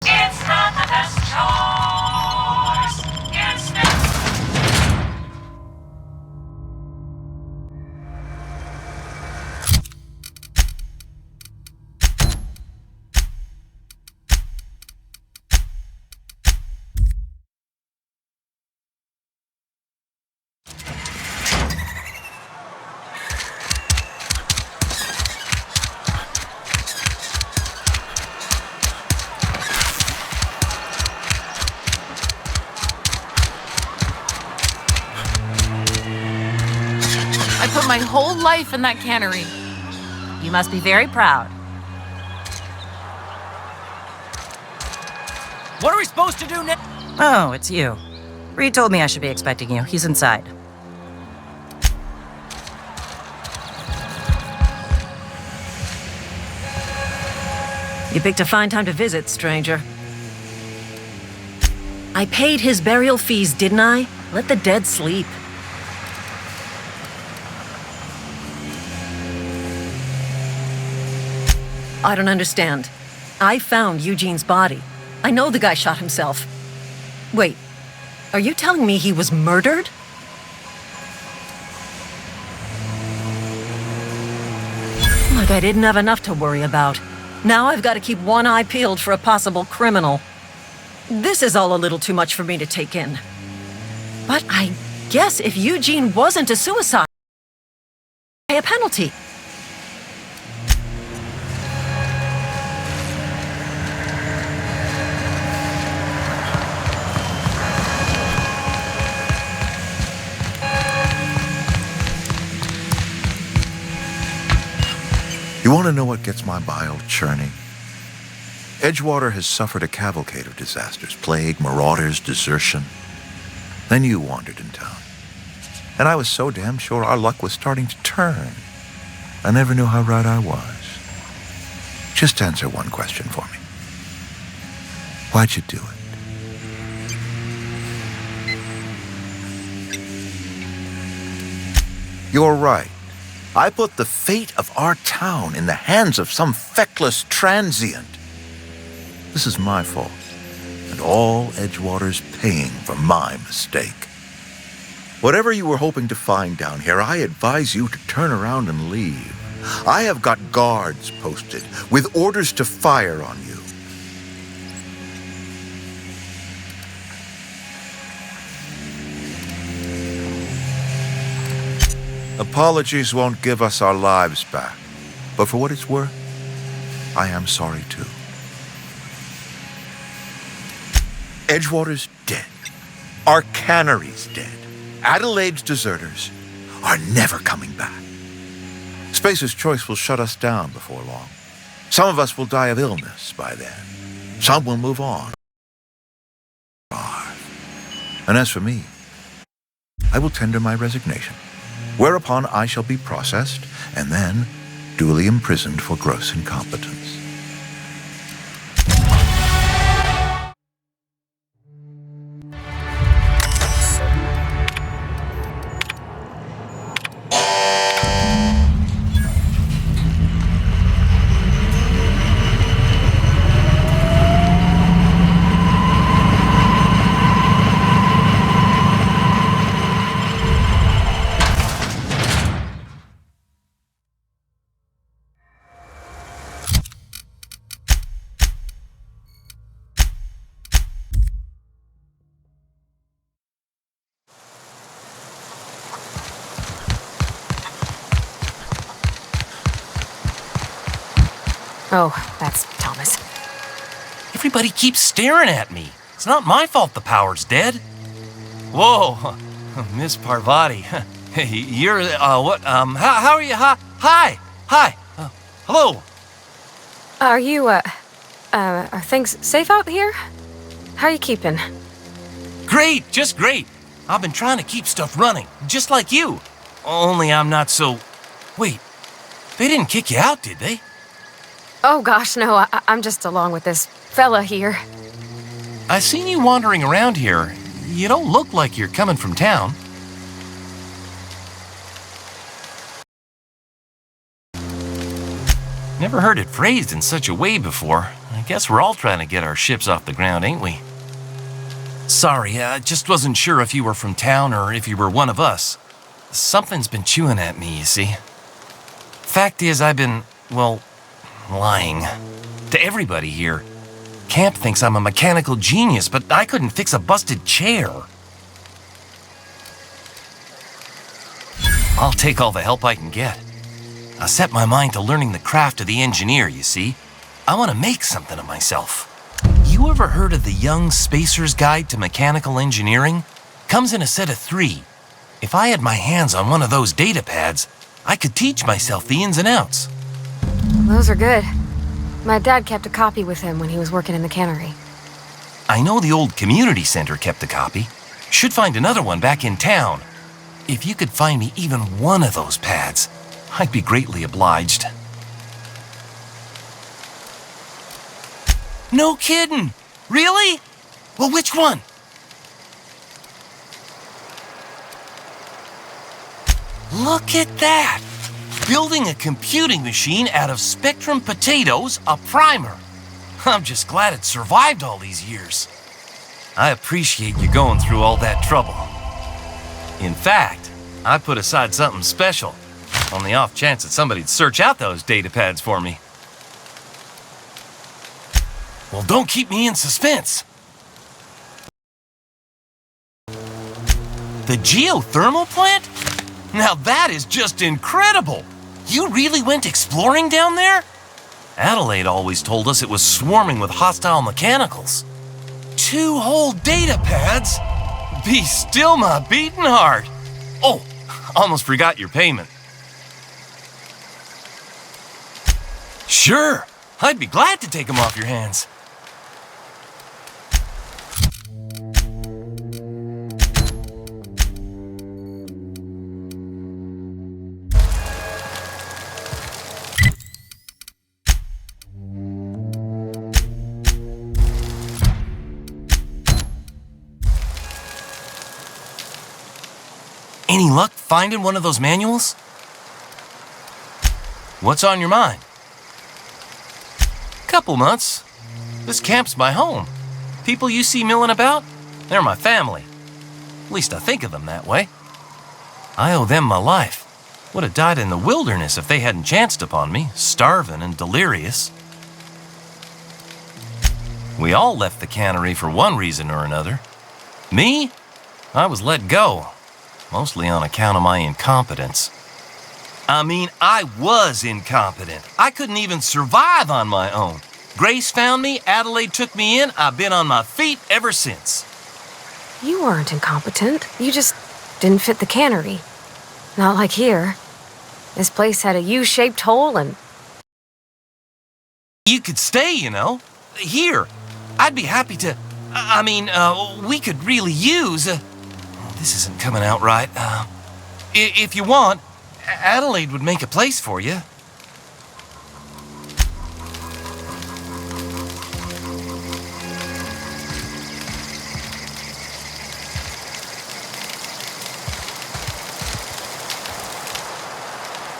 It's not the best choice. It's not. I put my whole life in that cannery. You must be very proud. What are we supposed to do now? Oh, it's you. Reed told me I should be expecting you. He's inside. You picked a fine time to visit, stranger. I paid his burial fees, didn't I? Let the dead sleep. I don't understand. I found Eugene's body. I know the guy shot himself. Wait, are you telling me he was murdered? Like I didn't have enough to worry about. Now I've got to keep one eye peeled for a possible criminal. This is all a little too much for me to take in. But I guess if Eugene wasn't a suicide, pay a penalty. You want to know what gets my bile churning? Edgewater has suffered a cavalcade of disasters, plague, marauders, desertion. Then you wandered in town. And I was so damn sure our luck was starting to turn. I never knew how right I was. Just answer one question for me. Why'd you do it? You're right. I put the fate of our town in the hands of some feckless transient. This is my fault, and all Edgewater's paying for my mistake. Whatever you were hoping to find down here, I advise you to turn around and leave. I have got guards posted with orders to fire on you. Apologies won't give us our lives back, but for what it's worth, I am sorry too. Edgewater's dead. Our cannery's dead. Adelaide's deserters are never coming back. Spacer's Choice will shut us down before long. Some of us will die of illness by then. Some will move on. And as for me, I will tender my resignation, whereupon I shall be processed and then duly imprisoned for gross incompetence. Oh, that's Thomas. Everybody keeps staring at me. It's not my fault the power's dead. Whoa, Miss Parvati. You're, what, how are you? Hi. Hello. Are you, are things safe out here? How are you keeping? Great, just great. I've been trying to keep stuff running, just like you. Only I'm not so... Wait, they didn't kick you out, did they? Oh gosh, no, I'm just along with this fella here. I seen you wandering around here. You don't look like you're coming from town. Never heard it phrased in such a way before. I guess we're all trying to get our ships off the ground, ain't we? Sorry, I just wasn't sure if you were from town or if you were one of us. Something's been chewing at me, you see. Fact is, I've been, well, lying. To everybody here. Camp thinks I'm a mechanical genius, but I couldn't fix a busted chair. I'll take all the help I can get. I set my mind to learning the craft of the engineer, you see. I want to make something of myself. You ever heard of the Young Spacer's Guide to Mechanical Engineering? Comes in a set of 3. If I had my hands on one of those data pads, I could teach myself the ins and outs. Those are good. My dad kept a copy with him when he was working in the cannery. I know the old community center kept a copy. Should find another one back in town. If you could find me even one of those pads, I'd be greatly obliged. No kidding! Really? Well, which one? Look at that! Building a computing machine out of Spectrum potatoes, a primer. I'm just glad it survived all these years. I appreciate you going through all that trouble. In fact, I put aside something special, on the off chance that somebody'd search out those data pads for me. Well, don't keep me in suspense. The geothermal plant? Now that is just incredible! You really went exploring down there? Adelaide always told us it was swarming with hostile mechanicals. 2 whole data pads? Be still my beating heart. Oh, almost forgot your payment. Sure. I'd be glad to take them off your hands. Any luck finding one of those manuals? What's on your mind? Couple months. This camp's my home. People you see milling about, they're my family. At least I think of them that way. I owe them my life. Would have died in the wilderness if they hadn't chanced upon me, starving and delirious. We all left the cannery for one reason or another. Me? I was let go, mostly on account of my incompetence. I mean, I was incompetent. I couldn't even survive on my own. Grace found me, Adelaide took me in, I've been on my feet ever since. You weren't incompetent. You just didn't fit the cannery. Not like here. This place had a U-shaped hole and... You could stay, you know. Here. I'd be happy to... we could really use... this isn't coming out right. If you want, Adelaide would make a place for you.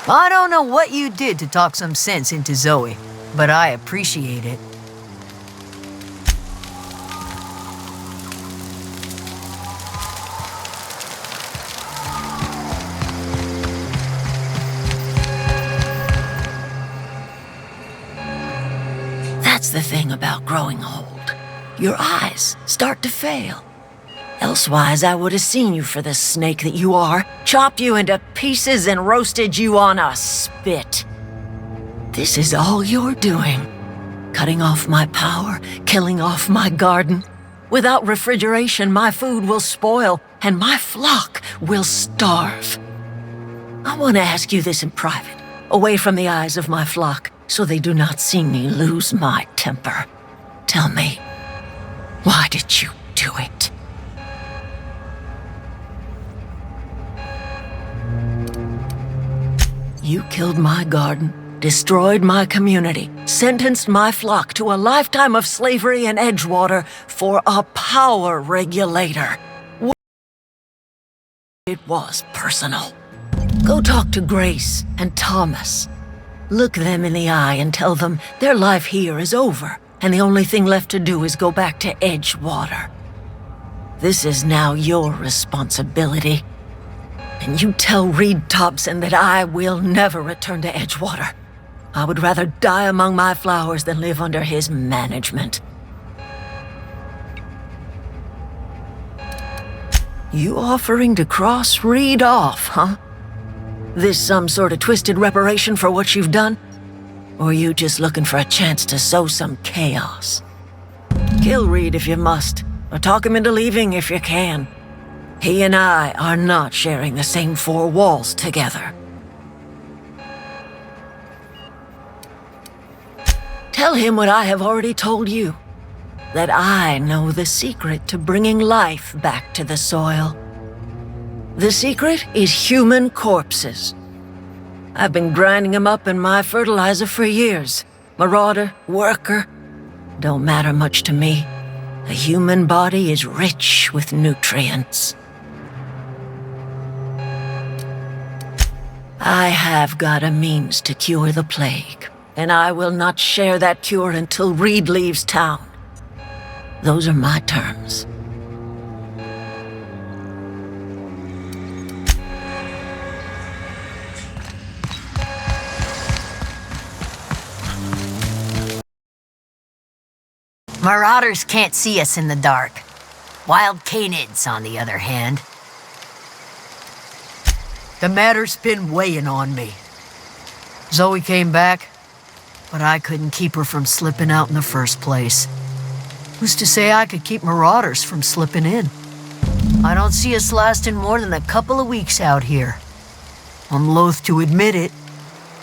I don't know what you did to talk some sense into Zoe, but I appreciate it. That's the thing about growing old. Your eyes start to fail. Elsewise, I would have seen you for the snake that you are, chopped you into pieces and roasted you on a spit. This is all you're doing. Cutting off my power, killing off my garden. Without refrigeration, my food will spoil, and my flock will starve. I want to ask you this in private, away from the eyes of my flock, so they do not see me lose my temper. Tell me, why did you do it? You killed my garden, destroyed my community, sentenced my flock to a lifetime of slavery in Edgewater for a power regulator. It was personal. Go talk to Grace and Thomas. Look them in the eye and tell them their life here is over, and the only thing left to do is go back to Edgewater. This is now your responsibility. And you tell Reed Thompson that I will never return to Edgewater. I would rather die among my flowers than live under his management. You offering to cross Reed off, huh? This some sort of twisted reparation for what you've done? Or you just looking for a chance to sow some chaos? Kill Reed if you must, or talk him into leaving if you can. He and I are not sharing the same four walls together. Tell him what I have already told you. That I know the secret to bringing life back to the soil. The secret is human corpses. I've been grinding them up in my fertilizer for years. Marauder, worker, don't matter much to me. The human body is rich with nutrients. I have got a means to cure the plague, and I will not share that cure until Reed leaves town. Those are my terms. Marauders can't see us in the dark. Wild canids, on the other hand. The matter's been weighing on me. Zoe came back, but I couldn't keep her from slipping out in the first place. Who's to say I could keep marauders from slipping in? I don't see us lasting more than a couple of weeks out here. I'm loath to admit it,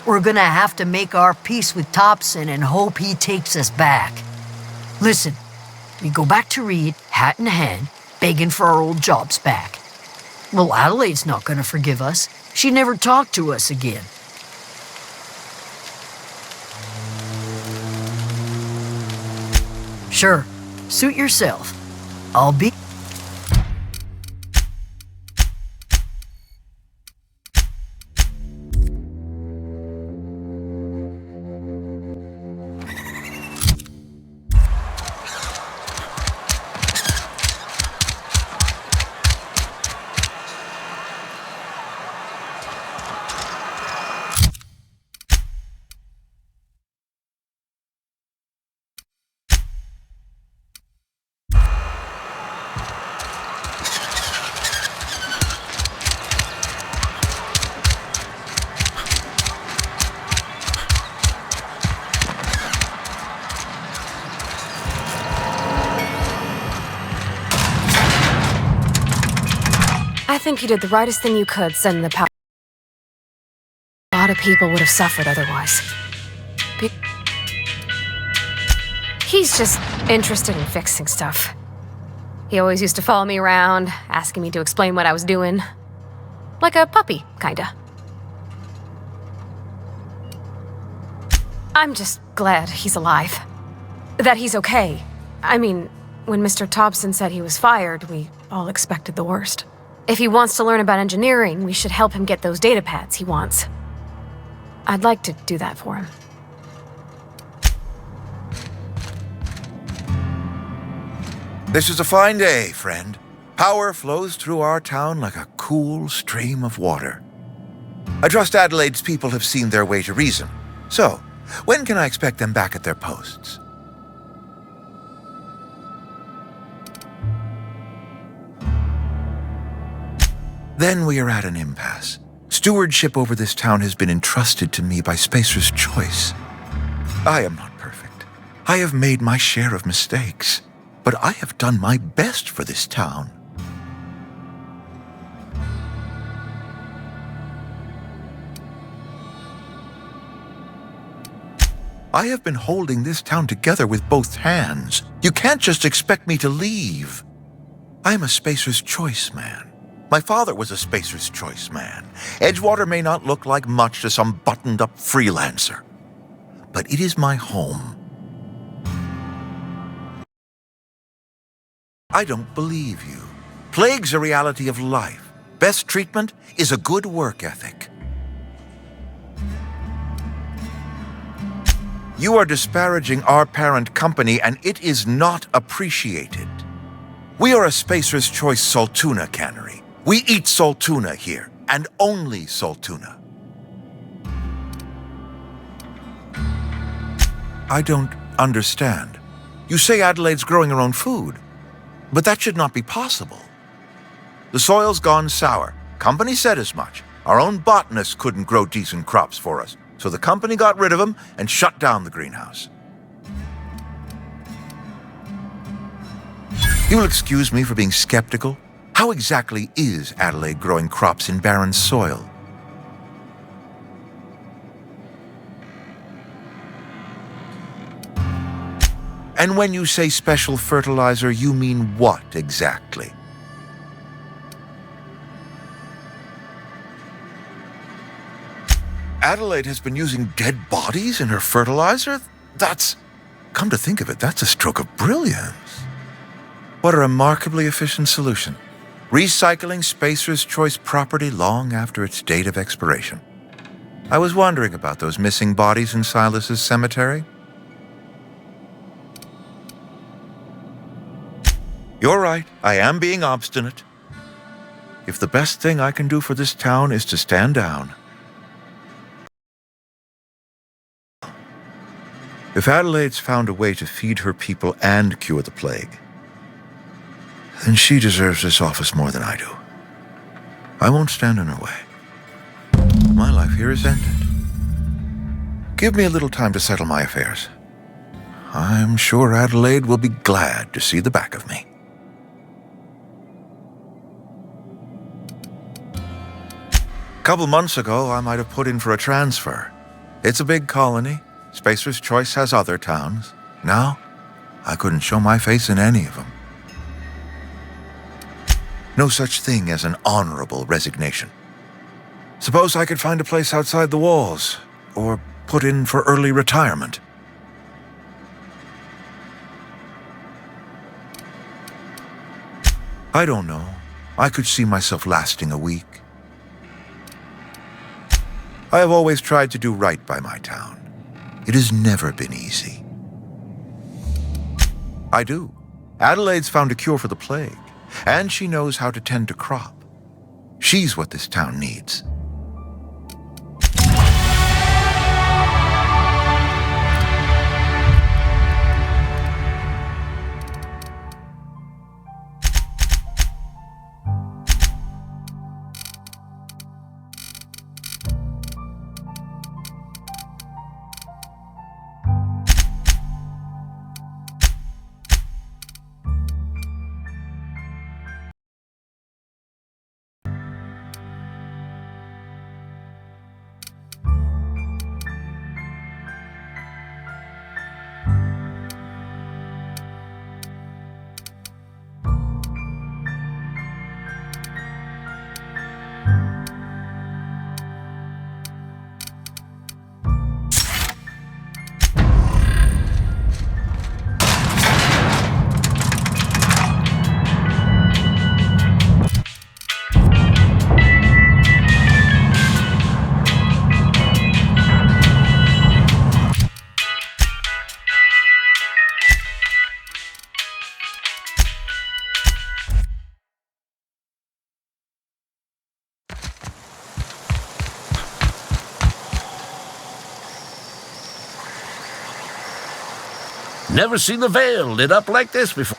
we're gonna have to make our peace with Thompson and hope he takes us back. Listen, we go back to Reed, hat in hand, begging for our old jobs back. Well, Adelaide's not gonna forgive us. She never talked to us again. Sure, suit yourself. I'll be... I think you did the rightest thing you could sending the power. A lot of people would have suffered otherwise. He's just interested in fixing stuff. He always used to follow me around, asking me to explain what I was doing. Like a puppy, kinda. I'm just glad he's alive. That he's okay. I mean, when Mr. Thompson said he was fired, we all expected the worst. If he wants to learn about engineering, we should help him get those data pads he wants. I'd like to do that for him. This is a fine day, friend. Power flows through our town like a cool stream of water. I trust Adelaide's people have seen their way to reason. So, when can I expect them back at their posts? Then we are at an impasse. Stewardship over this town has been entrusted to me by Spacer's Choice. I am not perfect. I have made my share of mistakes, but I have done my best for this town. I have been holding this town together with both hands. You can't just expect me to leave. I'm a Spacer's Choice man. My father was a Spacer's Choice man. Edgewater may not look like much to some buttoned-up freelancer, but it is my home. I don't believe you. Plague's a reality of life. Best treatment is a good work ethic. You are disparaging our parent company, and it is not appreciated. We are a Spacer's Choice Saltuna cannery. We eat saltuna here, and only saltuna. I don't understand. You say Adelaide's growing her own food, but that should not be possible. The soil's gone sour. Company said as much. Our own botanist couldn't grow decent crops for us, so the company got rid of him and shut down the greenhouse. You will excuse me for being skeptical. How exactly is Adelaide growing crops in barren soil? And when you say special fertilizer, you mean what exactly? Adelaide has been using dead bodies in her fertilizer? Come to think of it, that's a stroke of brilliance. What a remarkably efficient solution. Recycling Spacer's Choice property long after its date of expiration. I was wondering about those missing bodies in Silas's cemetery. You're right, I am being obstinate. If the best thing I can do for this town is to stand down. If Adelaide's found a way to feed her people and cure the plague, then she deserves this office more than I do. I won't stand in her way. My life here is ended. Give me a little time to settle my affairs. I'm sure Adelaide will be glad to see the back of me. A couple months ago, I might have put in for a transfer. It's a big colony. Spacer's Choice has other towns. Now, I couldn't show my face in any of them. No such thing as an honorable resignation. Suppose I could find a place outside the walls, or put in for early retirement. I don't know. I could see myself lasting a week. I have always tried to do right by my town. It has never been easy. I do. Adelaide's found a cure for the plague, and she knows how to tend a crop. She's what this town needs. Never seen the Vale lit up like this before.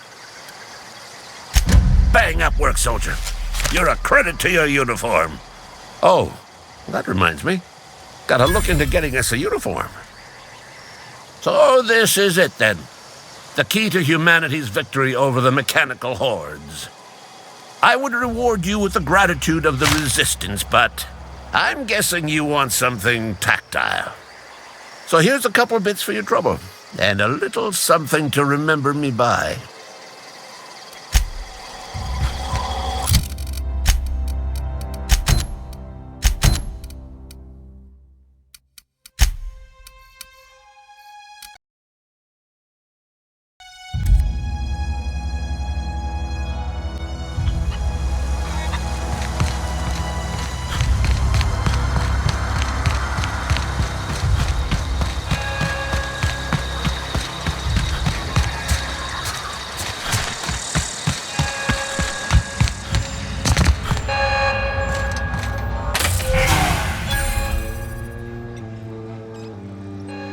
Bang up work, soldier. You're a credit to your uniform. Oh, that reminds me. Gotta look into getting us a uniform. So this is it then. The key to humanity's victory over the mechanical hordes. I would reward you with the gratitude of the resistance, but I'm guessing you want something tactile. So here's a couple bits for your trouble. And a little something to remember me by.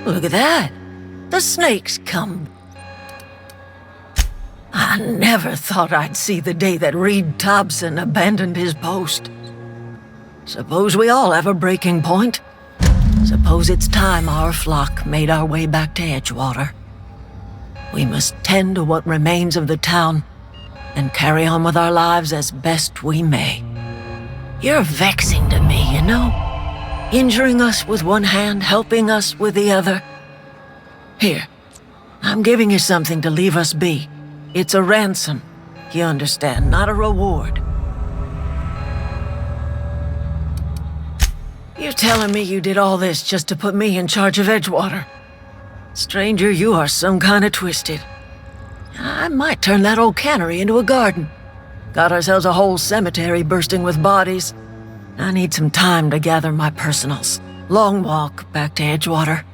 Look at that. The snake's come. I never thought I'd see the day that Reed Thompson abandoned his post. Suppose we all have a breaking point. Suppose it's time our flock made our way back to Edgewater. We must tend to what remains of the town and carry on with our lives as best we may. You're vexing to me, you know? Injuring us with one hand, helping us with the other. Here, I'm giving you something to leave us be. It's a ransom, you understand, not a reward. You're telling me you did all this just to put me in charge of Edgewater? Stranger, you are some kind of twisted. I might turn that old cannery into a garden. Got ourselves a whole cemetery bursting with bodies. I need some time to gather my personals. Long walk back to Edgewater.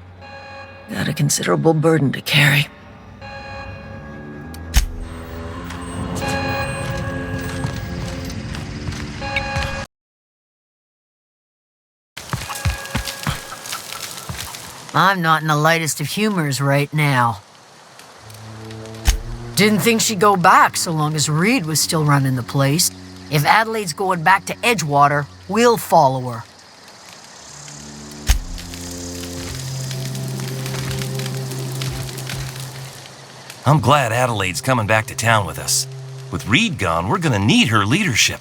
Got a considerable burden to carry. I'm not in the lightest of humors right now. Didn't think she'd go back so long as Reed was still running the place. If Adelaide's going back to Edgewater, we'll follow her. I'm glad Adelaide's coming back to town with us. With Reed gone, we're gonna need her leadership.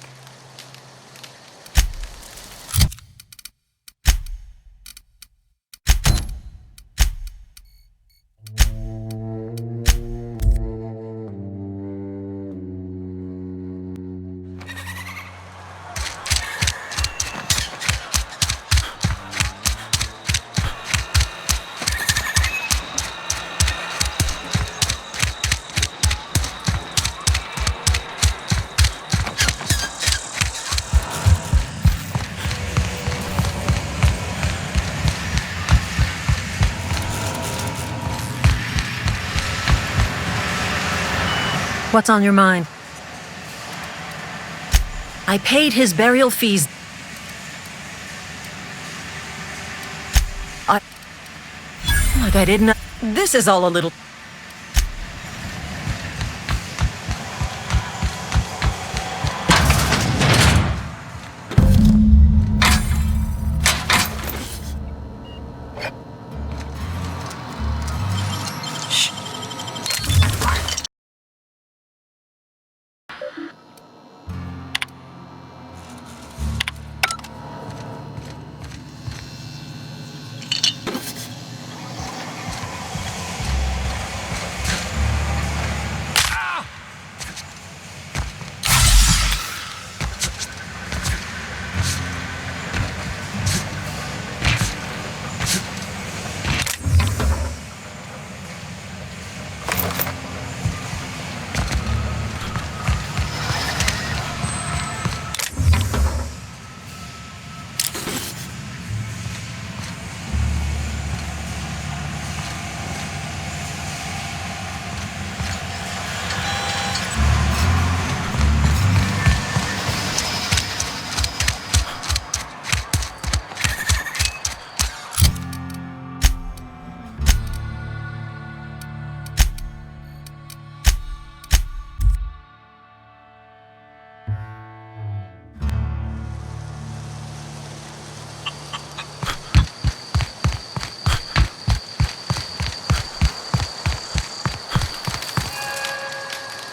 What's on your mind? I paid his burial fees. Like I didn't. This is all a little.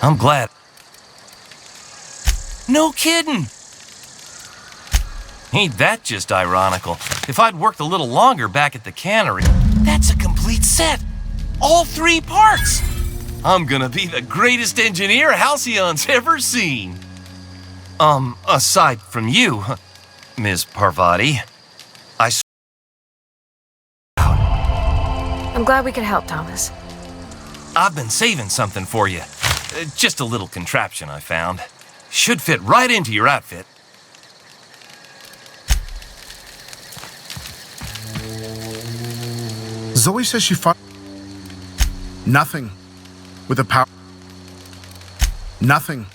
I'm glad. No kidding! Ain't that just ironical? If I'd worked a little longer back at the cannery, that's a complete set! All 3 parts! I'm gonna be the greatest engineer Halcyon's ever seen! Aside from you, Ms. Parvati, I'm glad we could help, Thomas. I've been saving something for you. Just a little contraption I found. Should fit right into your outfit. Zoe says she found nothing with a power. Nothing.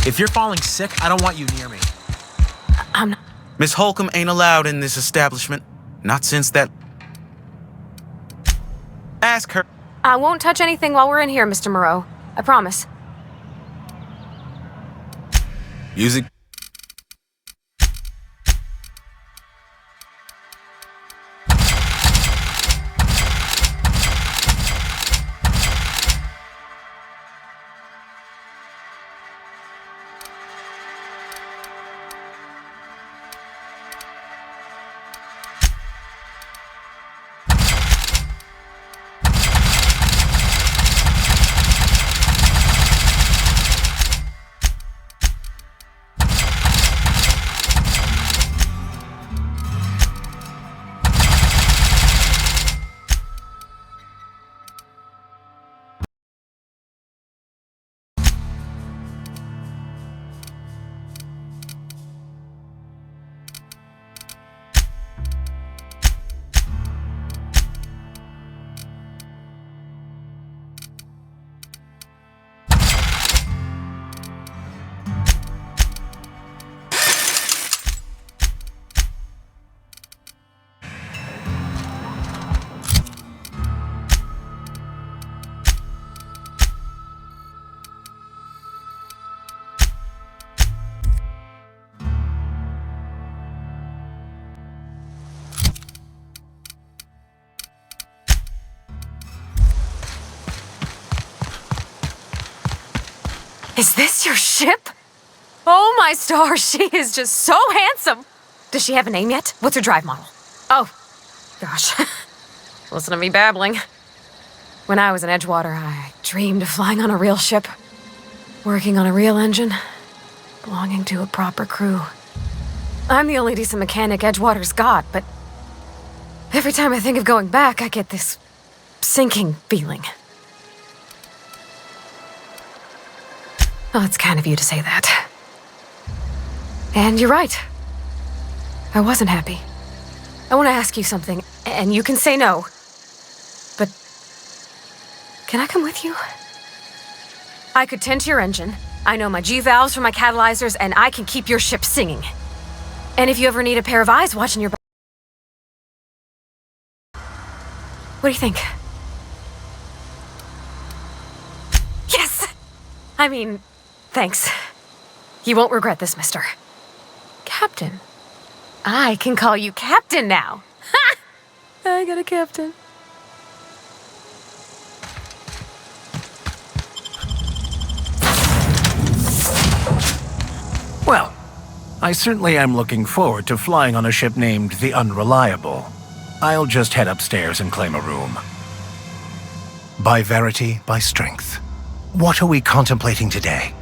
If you're falling sick, I don't want you near me. I'm not. Miss Holcomb ain't allowed in this establishment. Not since that. Ask her. I won't touch anything while we're in here, Mr. Moreau. I promise. Music. Is this your ship? Oh my stars, she is just so handsome. Does she have a name yet? What's her drive model? Oh, gosh. Listen to me babbling. When I was in Edgewater, I dreamed of flying on a real ship, working on a real engine, belonging to a proper crew. I'm the only decent mechanic Edgewater's got, but Every time I think of going back, I get this sinking feeling. Oh, it's kind of you to say that. And you're right. I wasn't happy. I want to ask you something, and you can say no. But can I come with you? I could tend to your engine. I know my G-valves from my catalyzers, and I can keep your ship singing. And if you ever need a pair of eyes watching your back... What do you think? Yes! I mean, thanks. You won't regret this, mister. Captain. I can call you Captain now. Ha! I got a captain. Well, I certainly am looking forward to flying on a ship named the Unreliable. I'll just head upstairs and claim a room. By verity, by strength. What are we contemplating today?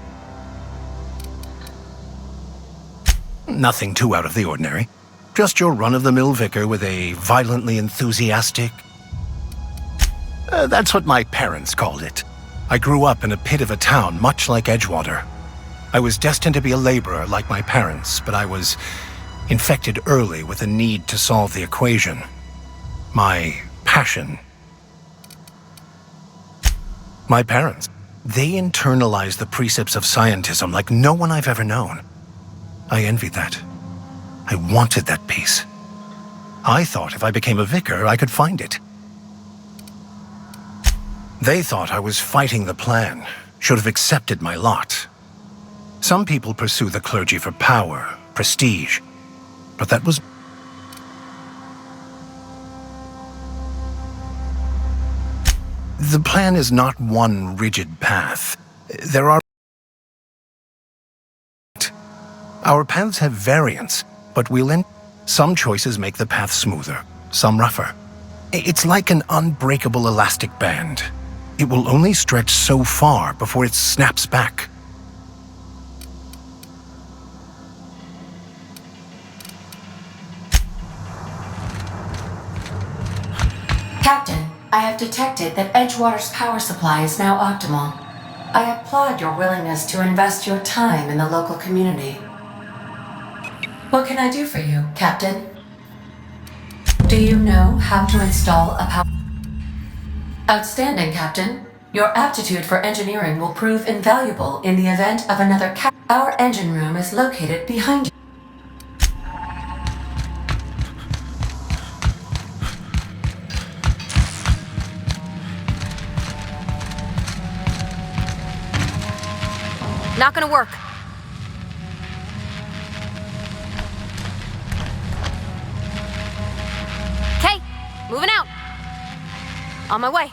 Nothing too out of the ordinary. Just your run-of-the-mill vicar with a violently enthusiastic... that's what my parents called it. I grew up in a pit of a town much like Edgewater. I was destined to be a laborer like my parents, but I was infected early with a need to solve the equation. My passion. My parents, they internalized the precepts of scientism like no one I've ever known. I envied that. I wanted that peace. I thought if I became a vicar, I could find it. They thought I was fighting the plan, should have accepted my lot. Some people pursue the clergy for power, prestige, but that was... The plan is not one rigid path. There are... Our paths have variance, but some choices make the path smoother, some rougher. It's like an unbreakable elastic band. It will only stretch so far before it snaps back. Captain, I have detected that Edgewater's power supply is now optimal. I applaud your willingness to invest your time in the local community. What can I do for you, Captain? Do you know how to install a power... Outstanding, Captain. Your aptitude for engineering will prove invaluable in the event of another Our engine room is located behind you. Not gonna work. Okay, moving out. On my way.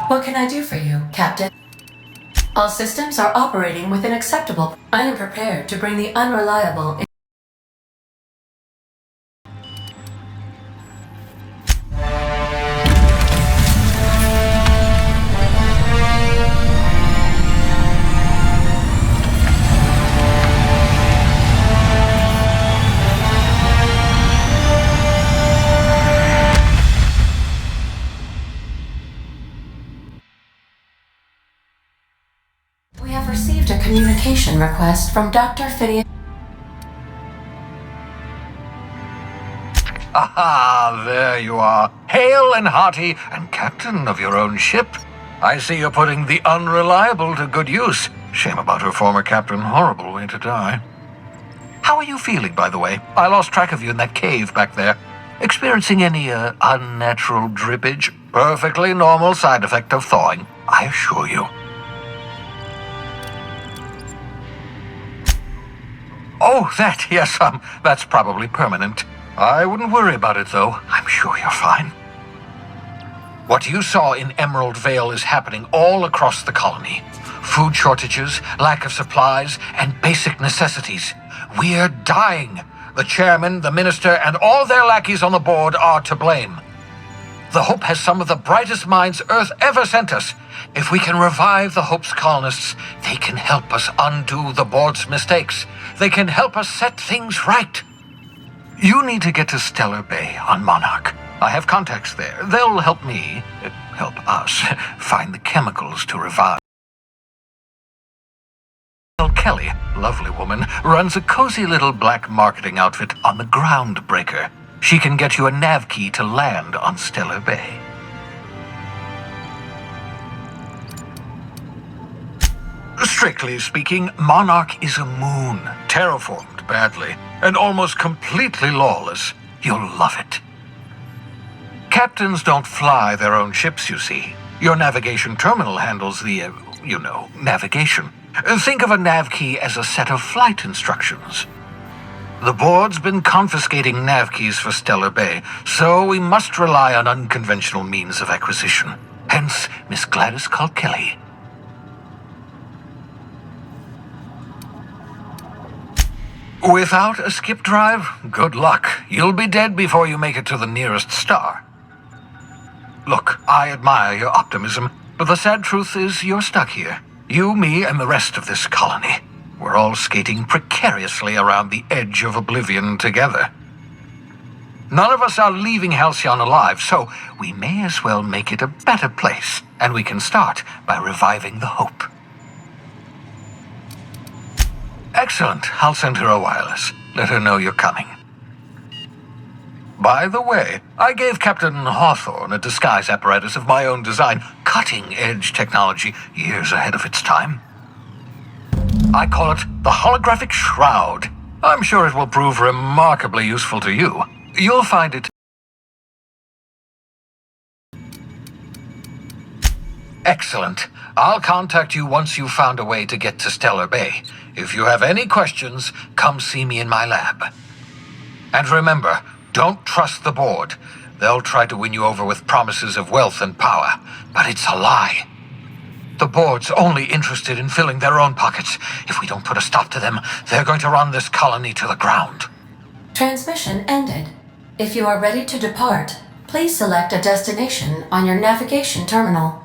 What can I do for you, Captain? All systems are operating within acceptable... I am prepared to bring the unreliable... We have received a communication request from Dr. Phineas. Aha, there you are, hale and hearty, and captain of your own ship. I see you're putting the Unreliable to good use. Shame about her former captain, horrible way to die. How are you feeling, by the way? I lost track of you in that cave back there. Experiencing any, unnatural drippage? Perfectly normal side effect of thawing, I assure you. Oh, that, yes, that's probably permanent. I wouldn't worry about it, though. I'm sure you're fine. What you saw in Emerald Vale is happening all across the colony. Food shortages, lack of supplies, and basic necessities. We're dying. The chairman, the minister, and all their lackeys on the board are to blame. The Hope has some of the brightest minds Earth ever sent us. If we can revive the Hope's colonists, they can help us undo the board's mistakes. They can help us set things right. You need to get to Stellar Bay on Monarch. I have contacts there. They'll help us, find the chemicals to revive. Kelly, lovely woman, runs a cozy little black marketing outfit on the Groundbreaker. She can get you a nav key to land on Stellar Bay. Strictly speaking, Monarch is a moon, terraformed badly, and almost completely lawless. You'll love it. Captains don't fly their own ships, you see. Your navigation terminal handles the, navigation. Think of a nav key as a set of flight instructions. The board's been confiscating nav keys for Stellar Bay, so we must rely on unconventional means of acquisition. Hence, Miss Gladys Kelly. Without a skip drive, good luck. You'll be dead before you make it to the nearest star. Look, I admire your optimism, but the sad truth is you're stuck here. You, me, and the rest of this colony. We're all skating precariously around the edge of oblivion together. None of us are leaving Halcyon alive, so we may as well make it a better place, and we can start by reviving the Hope. Excellent. I'll send her a wireless. Let her know you're coming. By the way, I gave Captain Hawthorne a disguise apparatus of my own design, cutting-edge technology years ahead of its time. I call it the Holographic Shroud. I'm sure it will prove remarkably useful to you. You'll find it... Excellent. I'll contact you once you've found a way to get to Stellar Bay. If you have any questions, come see me in my lab. And remember, don't trust the board. They'll try to win you over with promises of wealth and power, but it's a lie. The board's only interested in filling their own pockets. If we don't put a stop to them, they're going to run this colony to the ground. Transmission ended. If you are ready to depart, please select a destination on your navigation terminal.